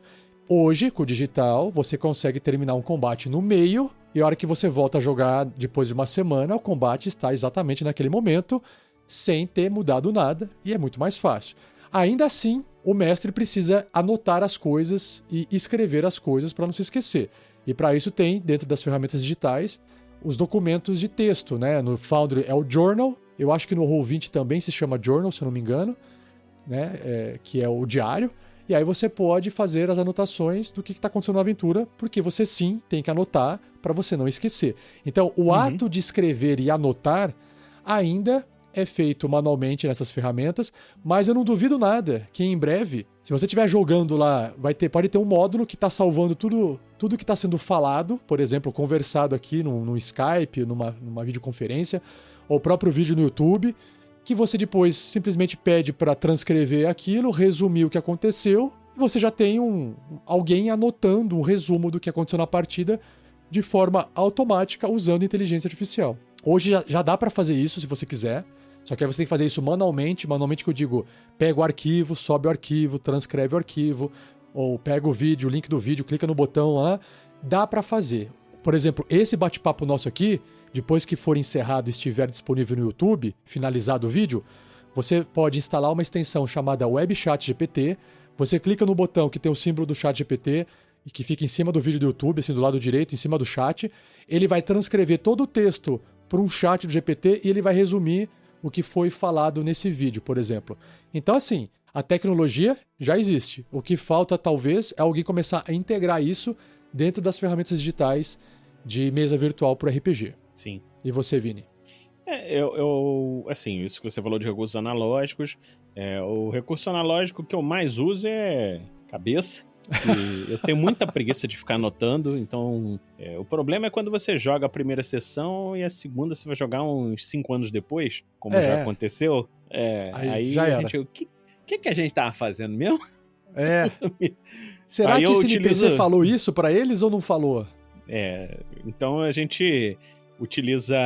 Hoje, com o digital, você consegue terminar um combate no meio e a hora que você volta a jogar depois de uma semana, o combate está exatamente naquele momento, sem ter mudado nada, e é muito mais fácil. Ainda assim, o mestre precisa anotar as coisas e escrever as coisas para não se esquecer. E para isso tem, dentro das ferramentas digitais, os documentos de texto, né? No Foundry é o Journal, eu acho que no Roll20 também se chama Journal, se eu não me engano, né? Que é o diário. E aí você pode fazer as anotações do que está acontecendo na aventura, porque você sim tem que anotar para você não esquecer. Então, o ato de escrever e anotar ainda é feito manualmente nessas ferramentas, mas eu não duvido nada que em breve, se você estiver jogando lá, pode ter um módulo que está salvando tudo que está sendo falado, por exemplo, conversado aqui no Skype, numa videoconferência, ou o próprio vídeo no YouTube, que você depois simplesmente pede para transcrever aquilo, resumir o que aconteceu, e você já tem alguém anotando um resumo do que aconteceu na partida de forma automática usando inteligência artificial. Hoje já dá para fazer isso se você quiser, só que aí você tem que fazer isso manualmente que eu digo, pega o arquivo, sobe o arquivo, transcreve o arquivo, ou pega o vídeo, o link do vídeo, clica no botão lá, dá para fazer. Por exemplo, esse bate-papo nosso aqui, depois que for encerrado e estiver disponível no YouTube, finalizado o vídeo, você pode instalar uma extensão chamada WebChat GPT. Você clica no botão que tem o símbolo do Chat GPT e que fica em cima do vídeo do YouTube, assim do lado direito, em cima do chat. Ele vai transcrever todo o texto para um chat do GPT e ele vai resumir o que foi falado nesse vídeo, por exemplo. Então, assim, a tecnologia já existe. O que falta, talvez, é alguém começar a integrar isso dentro das ferramentas digitais de mesa virtual para RPG. Sim. E você, Vini? Assim, isso que você falou de recursos analógicos, o recurso analógico que eu mais uso é cabeça. Eu tenho muita preguiça de ficar anotando, então o problema é quando você joga a primeira sessão e a segunda você vai jogar uns 5 anos depois, como já aconteceu. Aí já a era. gente... O que a gente tava fazendo mesmo? Será Aí que eu esse NPC utilizo- falou isso pra eles ou não falou? Então a gente utiliza...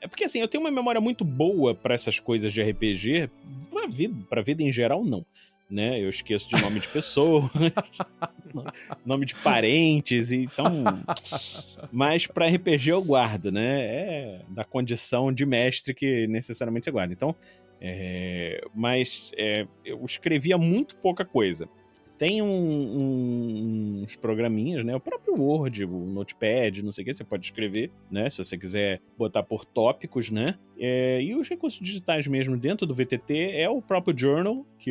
É porque assim, eu tenho uma memória muito boa pra essas coisas de RPG, pra vida em geral, não. Né? Eu esqueço de nome de pessoas, nome de parentes, então... Mas pra RPG eu guardo, né? É da condição de mestre que necessariamente você guarda. Então, eu escrevia muito pouca coisa. Tem uns programinhas, né? O próprio Word, o Notepad, não sei o que, você pode escrever, né? Se você quiser botar por tópicos, né? E os recursos digitais mesmo dentro do VTT é o próprio Journal, que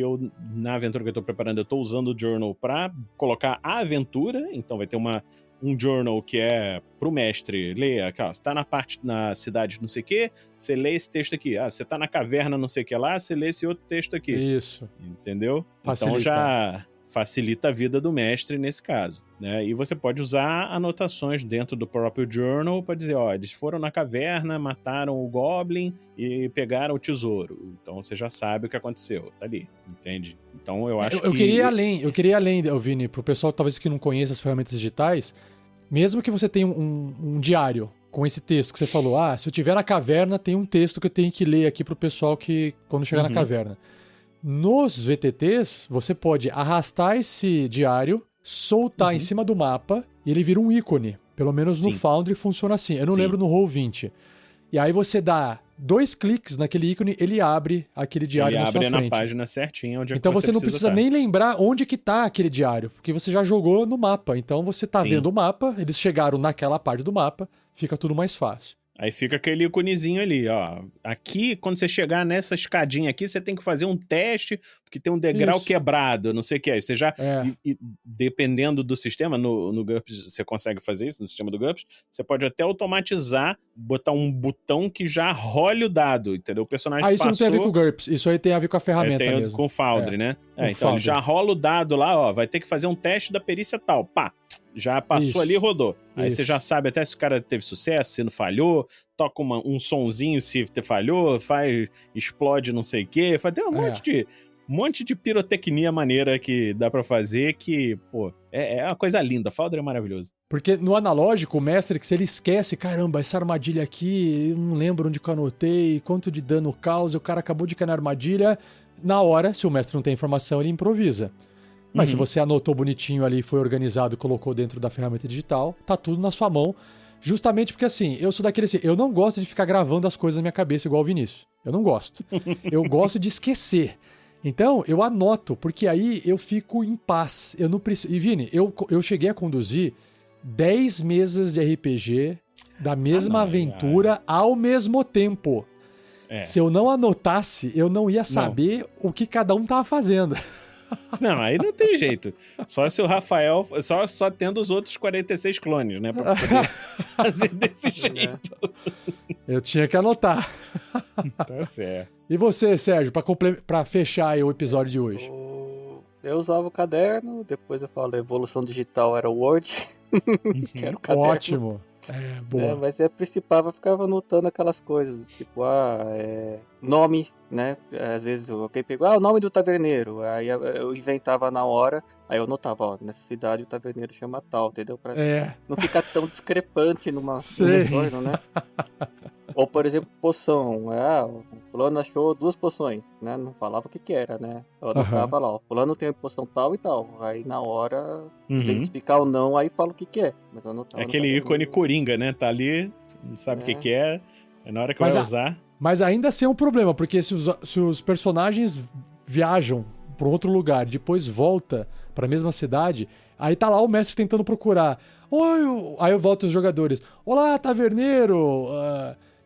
na aventura que eu tô preparando, eu tô usando o Journal para colocar a aventura, então vai ter uma um journal que é pro mestre ler, aqui, ó, você tá na cidade não sei o quê, você lê esse texto aqui. Ah, você tá na caverna não sei o que lá, você lê esse outro texto aqui. Isso. Entendeu? Facilita. Então já facilita a vida do mestre nesse caso, né? E você pode usar anotações dentro do próprio journal para dizer, ó, eles foram na caverna, mataram o Goblin e pegaram o tesouro. Então você já sabe o que aconteceu, tá ali, entende? Então eu acho que... Eu queria ir além, Vini, pro pessoal talvez que não conheça as ferramentas digitais, mesmo que você tenha um diário com esse texto que você falou, se eu tiver na caverna, tem um texto que eu tenho que ler aqui pro pessoal que quando chegar na caverna. Nos VTTs, você pode arrastar esse diário, soltar em cima do mapa e ele vira um ícone. Pelo menos no Foundry funciona assim. Eu não lembro no Roll20. E aí você dá 2 cliques naquele ícone, ele abre aquele diário na sua frente. Ele abre na página certinha onde então é que você não precisa nem lembrar onde que tá aquele diário, porque você já jogou no mapa. Então você tá vendo o mapa, eles chegaram naquela parte do mapa, fica tudo mais fácil. Aí fica aquele iconezinho ali, ó. Aqui, quando você chegar nessa escadinha aqui, você tem que fazer um teste, porque tem um degrau quebrado, não sei o que é. Você já, dependendo do sistema, no GURPS você consegue fazer isso, no sistema do GURPS, você pode até automatizar, botar um botão que já role o dado, entendeu? O personagem isso passou... não tem a ver com o GURPS, isso aí tem a ver com a ferramenta tem mesmo. Com o Foundry, né? Então Foundry. ele já rola o dado lá, ó, vai ter que fazer um teste da perícia tal, pá, já passou ali e rodou. Aí você já sabe até se o cara teve sucesso, se não falhou, toca um sonzinho se falhou, explode não sei o quê, tem um monte de pirotecnia maneira que dá pra fazer que, pô, é uma coisa linda. Foundry é maravilhoso. Porque no analógico, o mestre, que se ele esquece, caramba, essa armadilha aqui, eu não lembro onde que eu anotei, quanto de dano causa, o cara acabou de cair na armadilha, na hora, se o mestre não tem informação, ele improvisa. Mas se você anotou bonitinho ali, foi organizado e colocou dentro da ferramenta digital, tá tudo na sua mão. Justamente porque assim, eu sou daquele assim, eu não gosto de ficar gravando as coisas na minha cabeça igual o Vinícius. Eu não gosto. Eu gosto de esquecer. Então, eu anoto, porque aí eu fico em paz. Eu não preciso... E Vini, eu cheguei a conduzir 10 mesas de RPG da mesma aventura ao mesmo tempo. Se eu não anotasse, eu não ia saber o que cada um tava fazendo. Não, aí não tem jeito. Só se o Rafael... Só tendo os outros 46 clones, né? Pra poder fazer desse jeito. Eu tinha que anotar. Tá certo. E você, Sérgio, pra fechar aí o episódio de hoje? Eu usava o caderno, depois eu falo, a evolução digital era o Word. Que era o caderno. Ótimo. Boa. Mas a principal eu ficava anotando aquelas coisas, tipo, nome, né? Às vezes alguém pegou, o nome do taverneiro. Aí eu inventava na hora, aí eu anotava, ó, nessa cidade o taverneiro chama tal, entendeu? Pra não ficar tão discrepante num retorno, né? Ou, por exemplo, poção. O fulano achou 2 poções, né? Não falava o que era, né? Eu anotava lá, ó, fulano tem poção tal e tal. Aí na hora, identificar ou não, aí fala o que é. Mas eu anotava. É aquele ícone coringa, né? Tá ali, não sabe o que é. É na hora que vai usar. Mas ainda assim é um problema, porque se os personagens viajam para outro lugar, depois volta para a mesma cidade, aí tá lá o mestre tentando procurar. Aí eu volto os jogadores. Olá, taverneiro!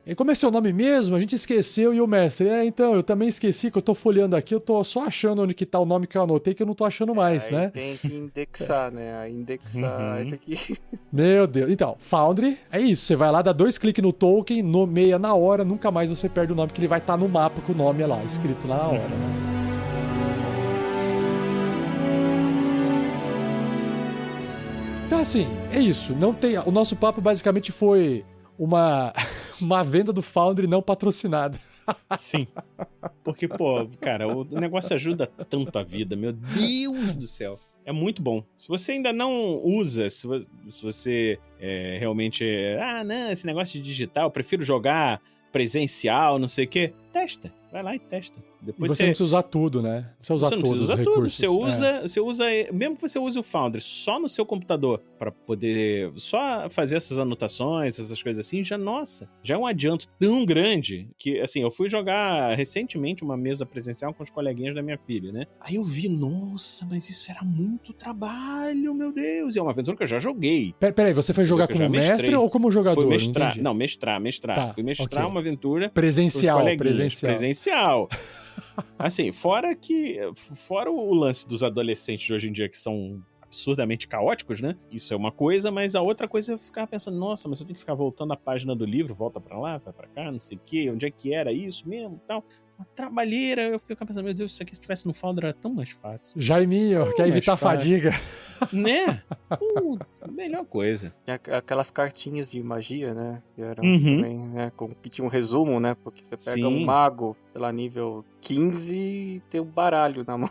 E como é seu nome mesmo? A gente esqueceu. E o mestre, então, eu também esqueci que eu tô folheando aqui, eu tô só achando onde que tá o nome que eu anotei, que eu não tô achando mais, né? Tem que indexar, né? Aí indexar, aí tem que... Meu Deus. Então, Foundry é isso. Você vai lá, dá 2 cliques no token, nomeia na hora, nunca mais você perde o nome, que ele vai estar no mapa com o nome lá, escrito lá na hora, né? Então, assim, é isso. O nosso papo basicamente foi uma venda do Foundry não patrocinada. Sim. Porque, pô, cara, o negócio ajuda tanto a vida, meu Deus do céu. É muito bom. Se você ainda não usa, se você realmente... não, esse negócio de digital, eu prefiro jogar presencial, não sei o quê. Testa. Vai lá e testa. Depois você não precisa usar tudo, né? Não precisa usar todos os recursos. Você usa, mesmo que você use o Foundry só no seu computador para poder só fazer essas anotações, essas coisas assim, já é um adianto tão grande que, assim, eu fui jogar recentemente uma mesa presencial com os coleguinhas da minha filha, né? Aí eu vi, nossa, mas isso era muito trabalho, meu Deus. E é uma aventura que eu já joguei. Peraí, você foi jogar como mestre ou como jogador? Fui mestrar. Não, mestrar. Tá, fui mestrar uma aventura presencial. Assim, fora o lance dos adolescentes de hoje em dia que são absurdamente caóticos, né? Isso é uma coisa, mas a outra coisa é ficar pensando, nossa, mas eu tenho que ficar voltando a página do livro, volta pra lá, vai pra cá, não sei o quê, onde é que era isso mesmo e tal. Uma trabalheira, eu fico pensando, meu Deus, se isso aqui estivesse no Foundry era tão mais fácil. Jaiminho, quer evitar mais fácil. fadiga. Né? Puta, melhor coisa. Aquelas cartinhas de magia, né? Que eram Uhum. também, né? Que tinha um resumo, né? Porque você pega Sim. um mago pela nível 15 e tem um baralho na mão.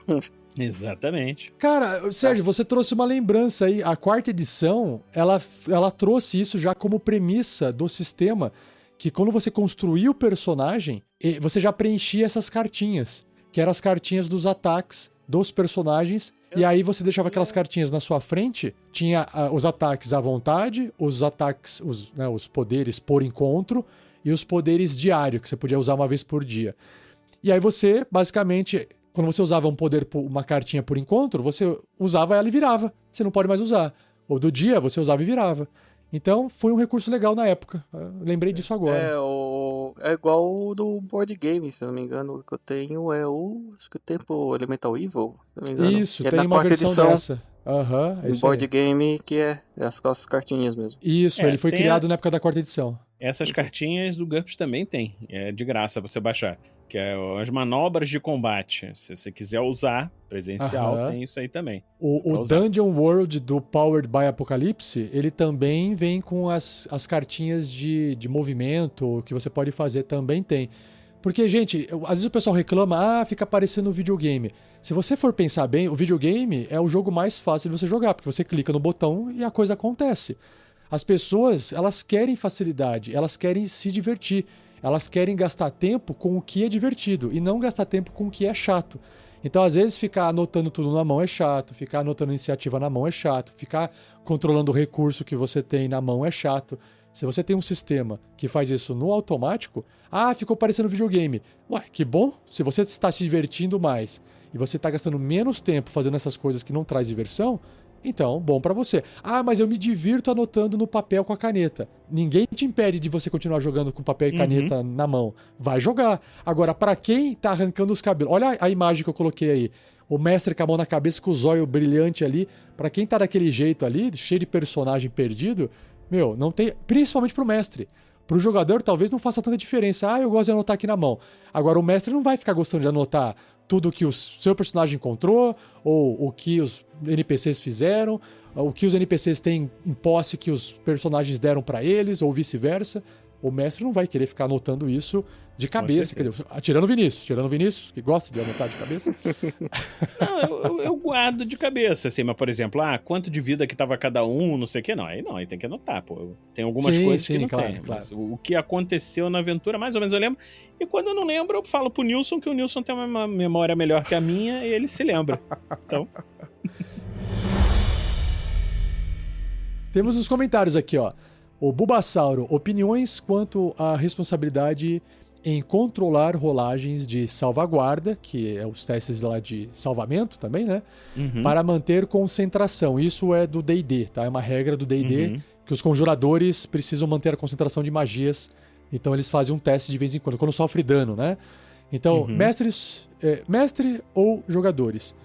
Exatamente. Cara, Sérgio, você trouxe uma lembrança aí. A quarta edição, ela trouxe isso já como premissa do sistema, que quando você construía o personagem, você já preenchia essas cartinhas, que eram as cartinhas dos ataques dos personagens, e aí você deixava aquelas cartinhas na sua frente, tinha os ataques à vontade, os ataques, os poderes por encontro, e os poderes diário, que você podia usar uma vez por dia. E aí você, basicamente, quando você usava uma cartinha por encontro, você usava ela e virava. Você não pode mais usar. Ou do dia, você usava e virava. Então, foi um recurso legal na época. Eu lembrei disso agora. É igual o do board game, se eu não me engano. O que eu tenho é acho que o tempo Elemental Evil, se eu não me engano. Isso, que tem é na uma quarta versão edição, dessa. Aham, é um isso board aí. game que é as cartinhas mesmo. Isso, ele foi tem criado na época da quarta edição. Essas cartinhas do GURPS também tem. É de graça você baixar. Que é as manobras de combate. Se você quiser usar presencial, Aham. tem isso aí também. O Pra usar. Dungeon World do Powered by Apocalypse, ele também vem com as cartinhas de movimento que você pode fazer, também tem. Porque, gente, às vezes o pessoal reclama, fica parecendo um videogame. Se você for pensar bem, o videogame é o jogo mais fácil de você jogar, porque você clica no botão e a coisa acontece. As pessoas, elas querem facilidade, elas querem se divertir, elas querem gastar tempo com o que é divertido e não gastar tempo com o que é chato. Então, às vezes, ficar anotando tudo na mão é chato, ficar anotando iniciativa na mão é chato, ficar controlando o recurso que você tem na mão é chato. Se você tem um sistema que faz isso no automático, ficou parecendo videogame. Ué, que bom, se você está se divertindo mais e você está gastando menos tempo fazendo essas coisas que não traz diversão, então, bom pra você. Mas eu me divirto anotando no papel com a caneta. Ninguém te impede de você continuar jogando com papel e caneta na mão. Vai jogar. Agora, pra quem tá arrancando os cabelos... Olha a imagem que eu coloquei aí. O mestre com a mão na cabeça, com o zóio brilhante ali. Pra quem tá daquele jeito ali, cheio de personagem perdido, não tem... Principalmente pro mestre. Pro jogador, talvez não faça tanta diferença. Eu gosto de anotar aqui na mão. Agora, o mestre não vai ficar gostando de anotar tudo que o seu personagem encontrou, ou o que os NPCs fizeram, o que os NPCs têm em posse que os personagens deram pra eles, ou vice-versa. O mestre não vai querer ficar anotando isso de cabeça. Quer dizer, tirando o Vinícius, que gosta de anotar de cabeça. Não, eu guardo de cabeça, assim, mas, por exemplo, quanto de vida que tava cada um, não sei o que, não. Aí tem que anotar, pô. Tem algumas coisas que não tem. Claro. Mas o que aconteceu na aventura, mais ou menos eu lembro. E quando eu não lembro, eu falo pro Nilson que o Nilson tem uma memória melhor que a minha e ele se lembra. Então... Temos os comentários aqui, ó. O Bulbasauro, opiniões quanto à responsabilidade em controlar rolagens de salvaguarda, que é os testes lá de salvamento também, né? Para manter concentração. Isso é do D&D, tá? É uma regra do D&D que os conjuradores precisam manter a concentração de magias. Então eles fazem um teste de vez em quando sofre dano, né? Então, mestre ou jogadores.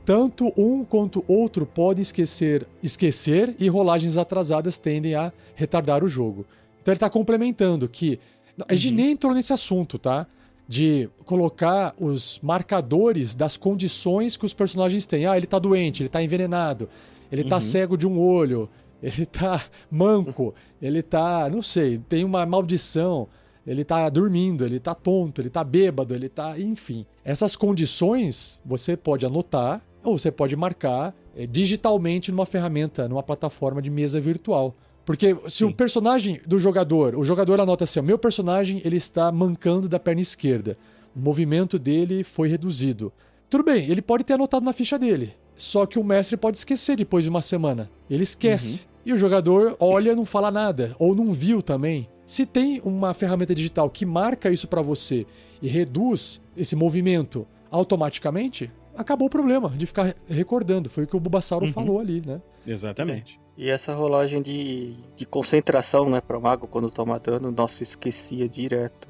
Tanto um quanto outro podem esquecer e rolagens atrasadas tendem a retardar o jogo. Então ele está complementando que... A gente nem entrou nesse assunto, tá? De colocar os marcadores das condições que os personagens têm. Ele tá doente, ele tá envenenado, ele tá cego de um olho, ele tá manco, ele tá, não sei, tem uma maldição, ele tá dormindo, ele tá tonto, ele tá bêbado, ele tá... Enfim. Essas condições você pode anotar ou você pode marcar digitalmente numa ferramenta, numa plataforma de mesa virtual. Porque se o personagem do jogador, o jogador anota assim, o meu personagem ele está mancando da perna esquerda, o movimento dele foi reduzido. Tudo bem, ele pode ter anotado na ficha dele, só que o mestre pode esquecer depois de uma semana. Ele esquece. E o jogador olha, não fala nada, ou não viu também. Se tem uma ferramenta digital que marca isso pra você e reduz esse movimento automaticamente, acabou o problema de ficar recordando. Foi o que o Bulbasauro falou ali, né? Exatamente. E essa rolagem de concentração, né, pro mago quando toma dano, nossa, esquecia direto.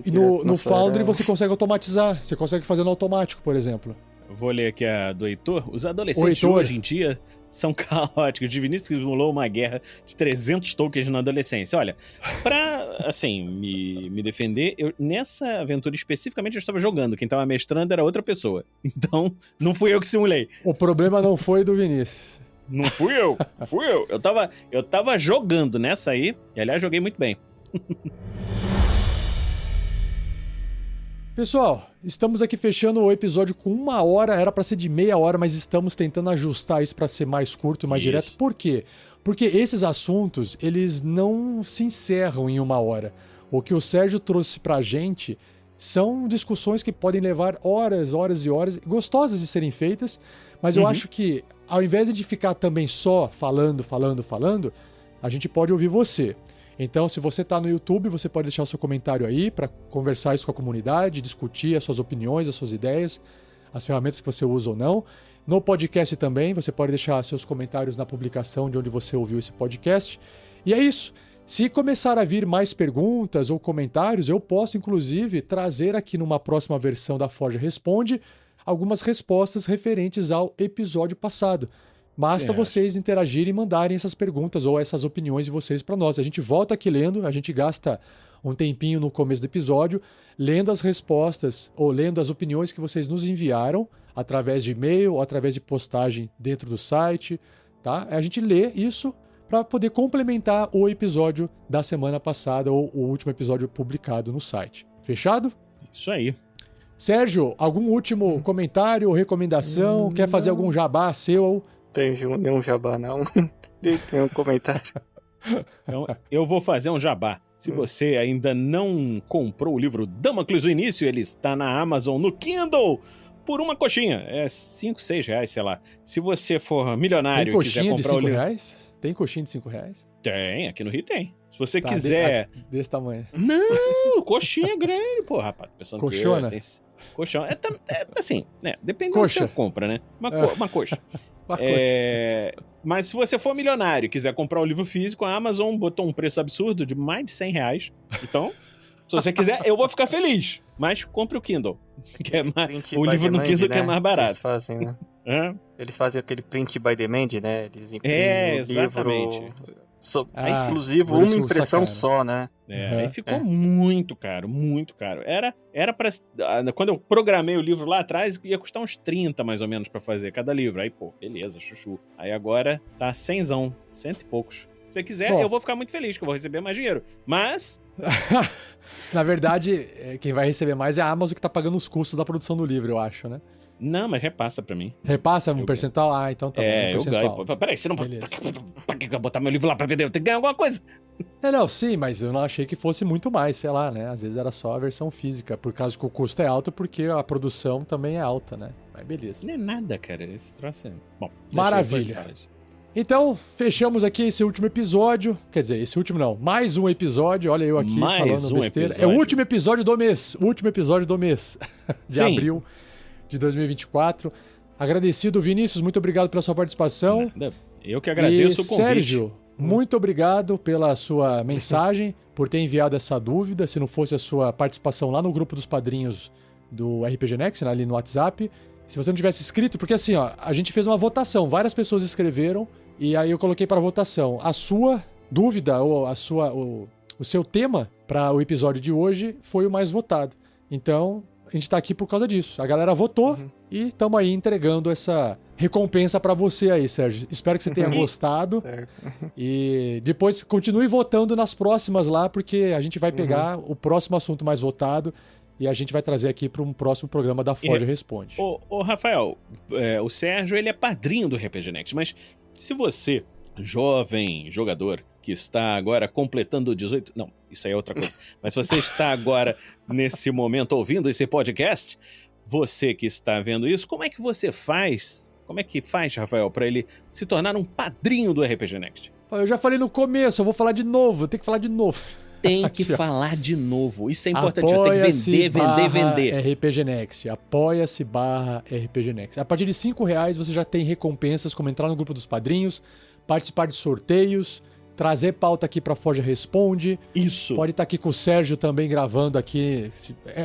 E no Nossa, Foundry era... você consegue automatizar. Você consegue fazer no automático, por exemplo. Eu vou ler aqui a do Heitor. Os adolescentes de hoje em dia são caóticos. De Vinícius simulou uma guerra de 300 tokens na adolescência. Olha, pra, assim, me defender, nessa aventura especificamente eu estava jogando. Quem estava mestrando era outra pessoa. Então, não fui eu que simulei. O problema não foi do Vinícius. Não fui eu. Fui eu. Eu tava jogando nessa aí. E, aliás, joguei muito bem. Pessoal, estamos aqui fechando o episódio com 1 hora, era para ser de meia hora, mas estamos tentando ajustar isso para ser mais curto, mais direto. Por quê? Porque esses assuntos, eles não se encerram em 1 hora. O que o Sérgio trouxe pra gente são discussões que podem levar horas, horas e horas, gostosas de serem feitas, mas eu acho que, ao invés de ficar também só falando, a gente pode ouvir você. Então, se você está no YouTube, você pode deixar o seu comentário aí para conversar isso com a comunidade, discutir as suas opiniões, as suas ideias, as ferramentas que você usa ou não. No podcast também, você pode deixar seus comentários na publicação de onde você ouviu esse podcast. E é isso. Se começar a vir mais perguntas ou comentários, eu posso, inclusive, trazer aqui numa próxima versão da Forja Responde algumas respostas referentes ao episódio passado. Basta vocês interagirem e mandarem essas perguntas ou essas opiniões de vocês para nós. A gente volta aqui lendo, a gente gasta um tempinho no começo do episódio, lendo as respostas ou lendo as opiniões que vocês nos enviaram através de e-mail ou através de postagem dentro do site, tá? A gente lê isso para poder complementar o episódio da semana passada ou o último episódio publicado no site. Fechado? Isso aí. Sérgio, algum último comentário ou recomendação? Quer fazer algum jabá seu? Tenho nenhum jabá, não. Tem um comentário. Então, eu vou fazer um jabá. Se você ainda não comprou o livro Damocles o Início, ele está na Amazon, no Kindle, por uma coxinha. É 5, 6 reais, sei lá. Se você for milionário e quiser comprar o livro... Reais? Tem coxinha de 5 reais? Tem, aqui no Rio tem. Se você quiser... Desse tamanho. Não, coxinha grande, pô, rapaz. Pensando Coxona? que tem... Coxão. É assim, né? Depende do que você compra, né? Uma coxa. Mas se você for milionário e quiser comprar o livro físico, a Amazon botou um preço absurdo de mais de 100 reais. Então, se você quiser, eu vou ficar feliz. Mas compre o Kindle. Que é o livro no Kindle, né? Que é mais barato. Eles fazem, né? Eles fazem aquele print by demand, né? Eles imprimem exatamente. Livro... exclusivo, uma impressão só, né? Aí ficou muito caro, muito caro. Era pra... Quando eu programei o livro lá atrás, ia custar uns 30 mais ou menos pra fazer cada livro. Aí, pô, beleza, chuchu. Aí agora tá 100zão, 100 e poucos. Se você quiser, eu vou ficar muito feliz, que eu vou receber mais dinheiro. Mas... Na verdade, quem vai receber mais é a Amazon, que tá pagando os custos da produção do livro, eu acho, né? Não, mas repassa pra mim. Repassa um percentual? Ah, então tá bom. Eu ganho. Peraí, você não pode botar meu livro lá pra vender? Eu tenho que ganhar alguma coisa. Não, sim, mas eu não achei que fosse muito mais, sei lá, né? Às vezes era só a versão física, por causa que o custo é alto, porque a produção também é alta, né? Mas beleza. Não é nada, cara. Esse troço é... Bom, maravilha. Então, fechamos aqui esse último episódio. Quer dizer, esse último não. Mais um episódio. Olha eu aqui falando besteira. Episódio. É o último episódio do mês. O último episódio do mês. De abril de 2024. Agradecido, Vinícius. Muito obrigado pela sua participação. Eu que agradeço o convite. Sérgio, muito obrigado pela sua mensagem, por ter enviado essa dúvida. Se não fosse a sua participação lá no grupo dos padrinhos do RPG Next, ali no WhatsApp. Se você não tivesse escrito, porque assim, ó, a gente fez uma votação. Várias pessoas escreveram e aí eu coloquei para votação. A sua dúvida ou o seu tema para o episódio de hoje foi o mais votado. Então, a gente tá aqui por causa disso. A galera votou e estamos aí entregando essa recompensa para você aí, Sérgio. Espero que você tenha gostado. E depois continue votando nas próximas lá, porque a gente vai pegar o próximo assunto mais votado e a gente vai trazer aqui para um próximo programa da Forja Responde. Ô Rafael, o Sérgio ele é padrinho do RPG Next, mas se você, jovem jogador, que está agora completando 18... Não, isso aí é outra coisa. Mas se você está agora, nesse momento, ouvindo esse podcast, você que está vendo isso, como é que você faz? Como é que faz, Rafael, para ele se tornar um padrinho do RPG Next? Eu já falei no começo, eu vou falar de novo, eu tenho que falar de novo. Tem que falar de novo, isso é importante, você tem que vender. RPG Next, apoia-se /RPG Next. A partir de R$5 você já tem recompensas, como entrar no grupo dos padrinhos, participar de sorteios, trazer pauta aqui pra Forja Responde. Isso. Pode estar aqui com o Sérgio também gravando aqui.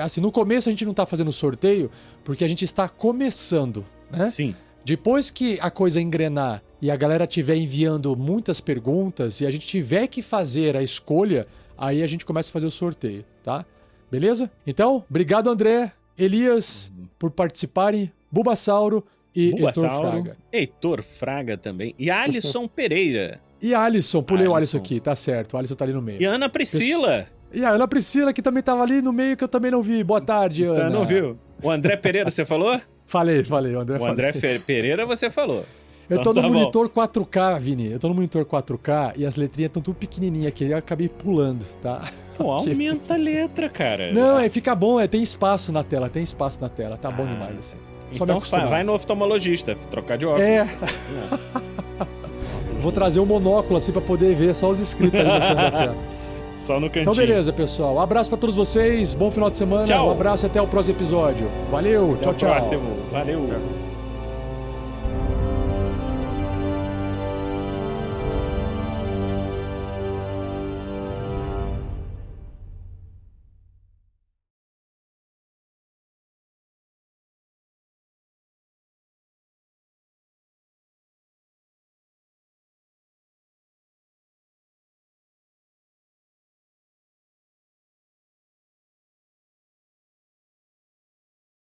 Assim, no começo a gente não tá fazendo sorteio, porque a gente está começando, né? Sim. Depois que a coisa engrenar e a galera tiver enviando muitas perguntas e a gente tiver que fazer a escolha, aí a gente começa a fazer o sorteio, tá? Beleza? Então, obrigado, André, Elias, por participarem, Bulbasauro e Heitor Fraga. Heitor Fraga também. E Alisson Pereira. E Alisson, pulei o Alisson. Alisson aqui, tá certo, o Alisson tá ali no meio. E Ana Priscila. E a Ana Priscila, que também tava ali no meio, que eu também não vi. Boa tarde, Ana. Tá, não viu? O André Pereira, você falou? Falei, o André O André Pereira você falou. Eu tô Então no tá bom. monitor 4K, Vini. Eu tô no monitor 4K e as letrinhas estão tudo pequenininhas aqui. Eu acabei pulando, tá? Pô, aumenta a letra, cara. Não, fica bom, tem espaço na tela, Tá bom demais, assim. Só me Então acostumar. vai no oftalmologista, trocar de óculos. É. Vou trazer um monóculo assim pra poder ver só os inscritos ali na tela. Só no cantinho. Então beleza, pessoal. Um abraço pra todos vocês, bom final de semana. Tchau. Um abraço e até o próximo episódio. Valeu, Até tchau, o tchau. próximo. Valeu.